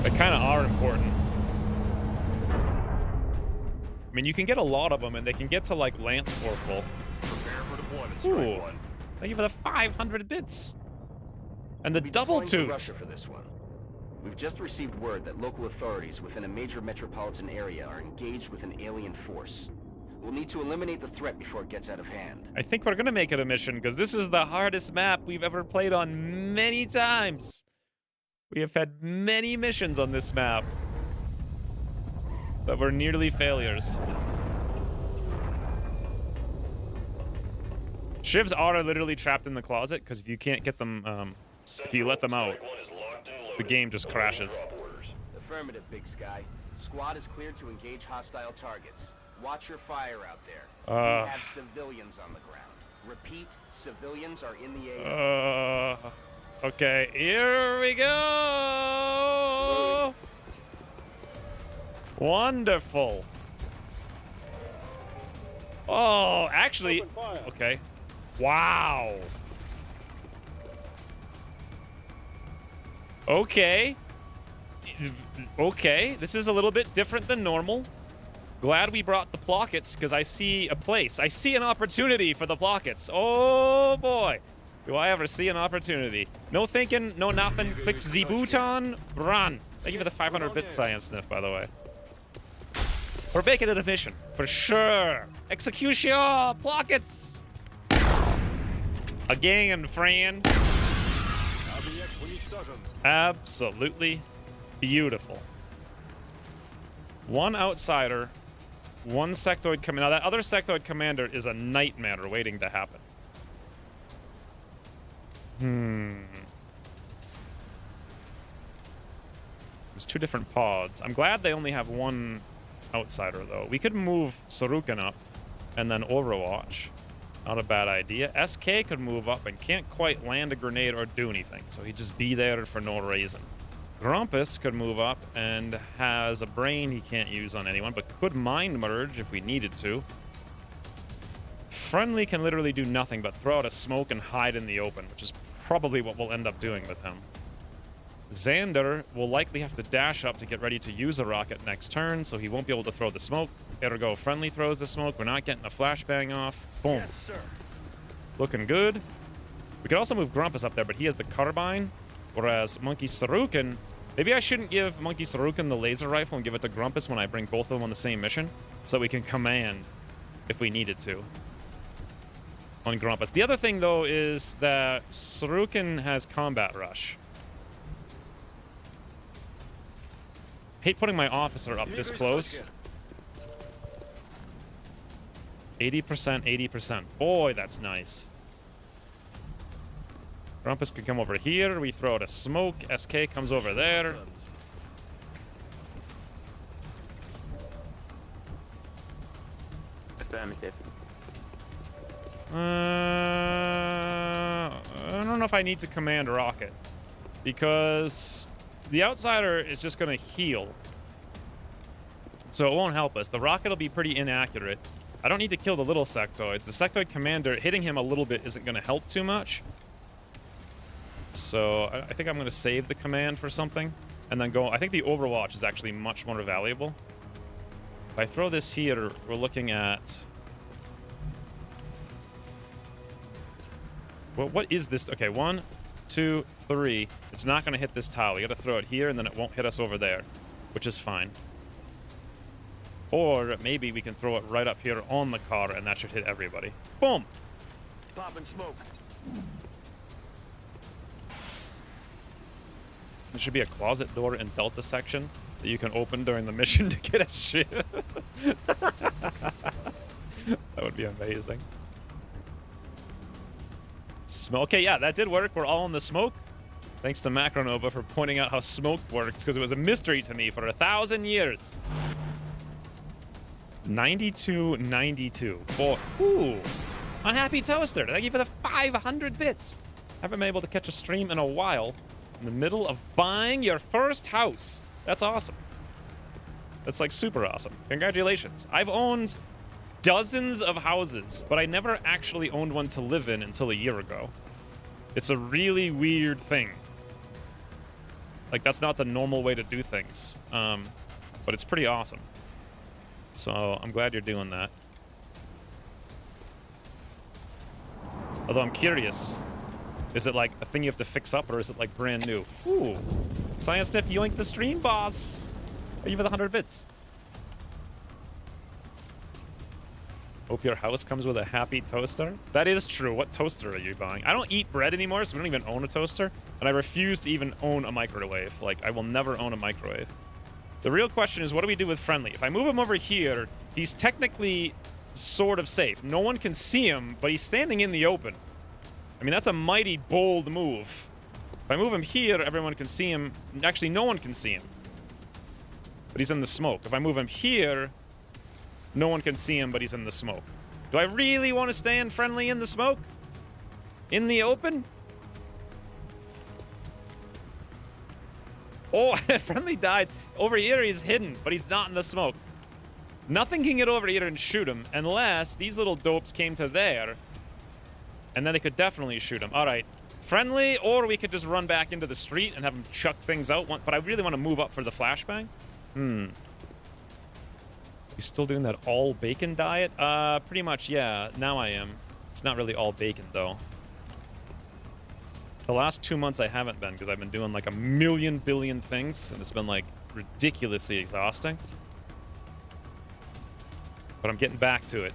They kind of are important. I mean, you can get a lot of them, and they can get to, like, Lance Corporal. Prepare for deployment, Ooh. Thank you for the 500 bits. And the double to tubes. Russia for this one. We've just received word that local authorities within a major metropolitan area are engaged with an alien force. We'll need to eliminate the threat before it gets out of hand. I think we're going to make it a mission, because this is the hardest map we've ever played on many times. We have had many missions on this map that were nearly failures. Shivs are literally trapped in the closet, because if you can't get them, if you let them out, the game just crashes. Affirmative, Big Sky. Squad is cleared to engage hostile targets. Watch your fire out there. We have civilians on the ground. Repeat, civilians are in the area. Okay, here we go! Wonderful. Oh, actually, okay. Wow. Okay. Okay, this is a little bit different than normal. Glad we brought the Plockets, because I see a place. I see an opportunity for the Plockets. Oh, boy. Do I ever see an opportunity? No thinking, no nothing. Click the button. Run. Thank you for the 500 bit science sniff, by the way. We're making it a mission, for sure. Execution, Plockets. Again, friend. Absolutely beautiful. One outsider, one sectoid commander. Now, that other sectoid commander is a nightmare waiting to happen. There's 2 different pods. I'm glad they only have 1 outsider, though. We could move Sarukan up and then Overwatch. Not a bad idea. SK could move up and can't quite land a grenade or do anything, so he'd just be there for no reason. Grumpus could move up and has a brain he can't use on anyone, but could mind merge if we needed to. Friendly can literally do nothing but throw out a smoke and hide in the open, which is probably what we'll end up doing with him. Xander will likely have to dash up to get ready to use a rocket next turn, so he won't be able to throw the smoke. Ergo, Friendly throws the smoke. We're not getting a flashbang off. Boom. Yes, sir. Looking good. We could also move Grumpus up there, but he has the carbine, whereas Monkey Sarukan... Maybe I shouldn't give Monkey Sarukan the laser rifle and give it to Grumpus when I bring both of them on the same mission, so we can command if we needed to on Grumpus. The other thing, though, is that Sarukan has combat rush. Hate putting my officer up this close. 80%, 80%. Boy, that's nice. Grumpus could come over here. We throw out a smoke. SK comes over there. Affirmative. I don't know if I need to command Rocket, because the outsider is just going to heal, so it won't help us. The Rocket will be pretty inaccurate. I don't need to kill the little sectoids. The sectoid commander, hitting him a little bit isn't going to help too much. So I think I'm going to save the command for something and then go. I think the Overwatch is actually much more valuable. If I throw this here, we're looking at... Well, what is this? Okay, 1, 2, 3. It's not going to hit this tile. We got to throw it here, and then it won't hit us over there, which is fine. Or maybe we can throw it right up here on the car, and that should hit everybody. Boom! Popping smoke. There should be a closet door in Delta section that you can open during the mission to get a ship. That would be amazing. Okay, yeah, that did work. We're all in the smoke. Thanks to Macronova for pointing out how smoke works, because it was a mystery to me for 1,000 years. 92. Boy, ooh. Unhappy Toaster, thank you for the 500 bits. Haven't been able to catch a stream in a while. In the middle of buying your first house. That's awesome. That's like super awesome. Congratulations. I've owned dozens of houses, but I never actually owned one to live in until a year ago. It's a really weird thing. Like, that's not the normal way to do things. But it's pretty awesome. So I'm glad you're doing that. Although I'm curious, is it like a thing you have to fix up, or is it like brand new? Ooh, Science Sniff yoinked the stream, boss. Thank you for the 100 bits. Hope your house comes with a happy toaster. That is true. What toaster are you buying? I don't eat bread anymore, so we don't even own a toaster. And I refuse to even own a microwave. Like, I will never own a microwave. The real question is, what do we do with Friendly? If I move him over here, he's technically sort of safe. No one can see him, but he's standing in the open. I mean, that's a mighty bold move. If I move him here, everyone can see him. Actually, no one can see him. But he's in the smoke. If I move him here, no one can see him, but he's in the smoke. Do I really want to stand Friendly in the smoke? In the open? Oh, Friendly dies. Over here, he's hidden, but he's not in the smoke. Nothing can get over here and shoot him unless these little dopes came to there. And then they could definitely shoot him. All right. Friendly, or we could just run back into the street and have him chuck things out. But I really want to move up for the flashbang. You still doing that all bacon diet? Pretty much, yeah. Now I am. It's not really all bacon, though. The last 2 months I haven't been, because I've been doing like a million billion things, and it's been like ridiculously exhausting. But I'm getting back to it.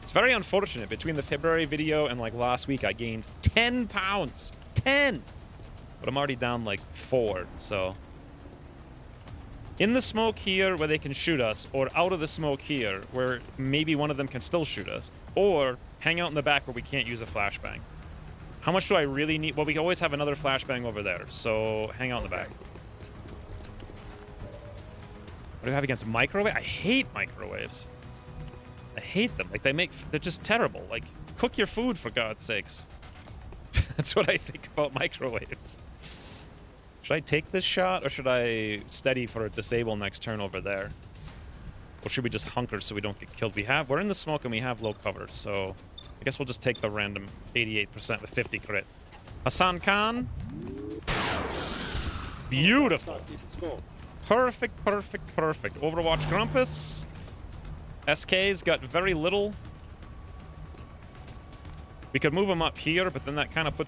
It's very unfortunate. Between the February video and like last week, I gained 10 pounds. 10! But I'm already down like 4, so... In the smoke here where they can shoot us, or out of the smoke here where maybe one of them can still shoot us, or hang out in the back where we can't use a flashbang. How much do I really need? Well, we always have another flashbang over there, so hang out in the back. What do we have against microwave? I hate microwaves. I hate them. Like, they're just terrible. Like, cook your food, for God's sakes. That's what I think about microwaves. Should I take this shot, or should I steady for a disable next turn over there? Or should we just hunker so we don't get killed? We're in the smoke and we have low cover, so I guess we'll just take the random 88% with 50 crit. Hassan Khan. Beautiful. Perfect, perfect, perfect. Overwatch Grumpus. SK's got very little. We could move him up here, but then that kind of puts him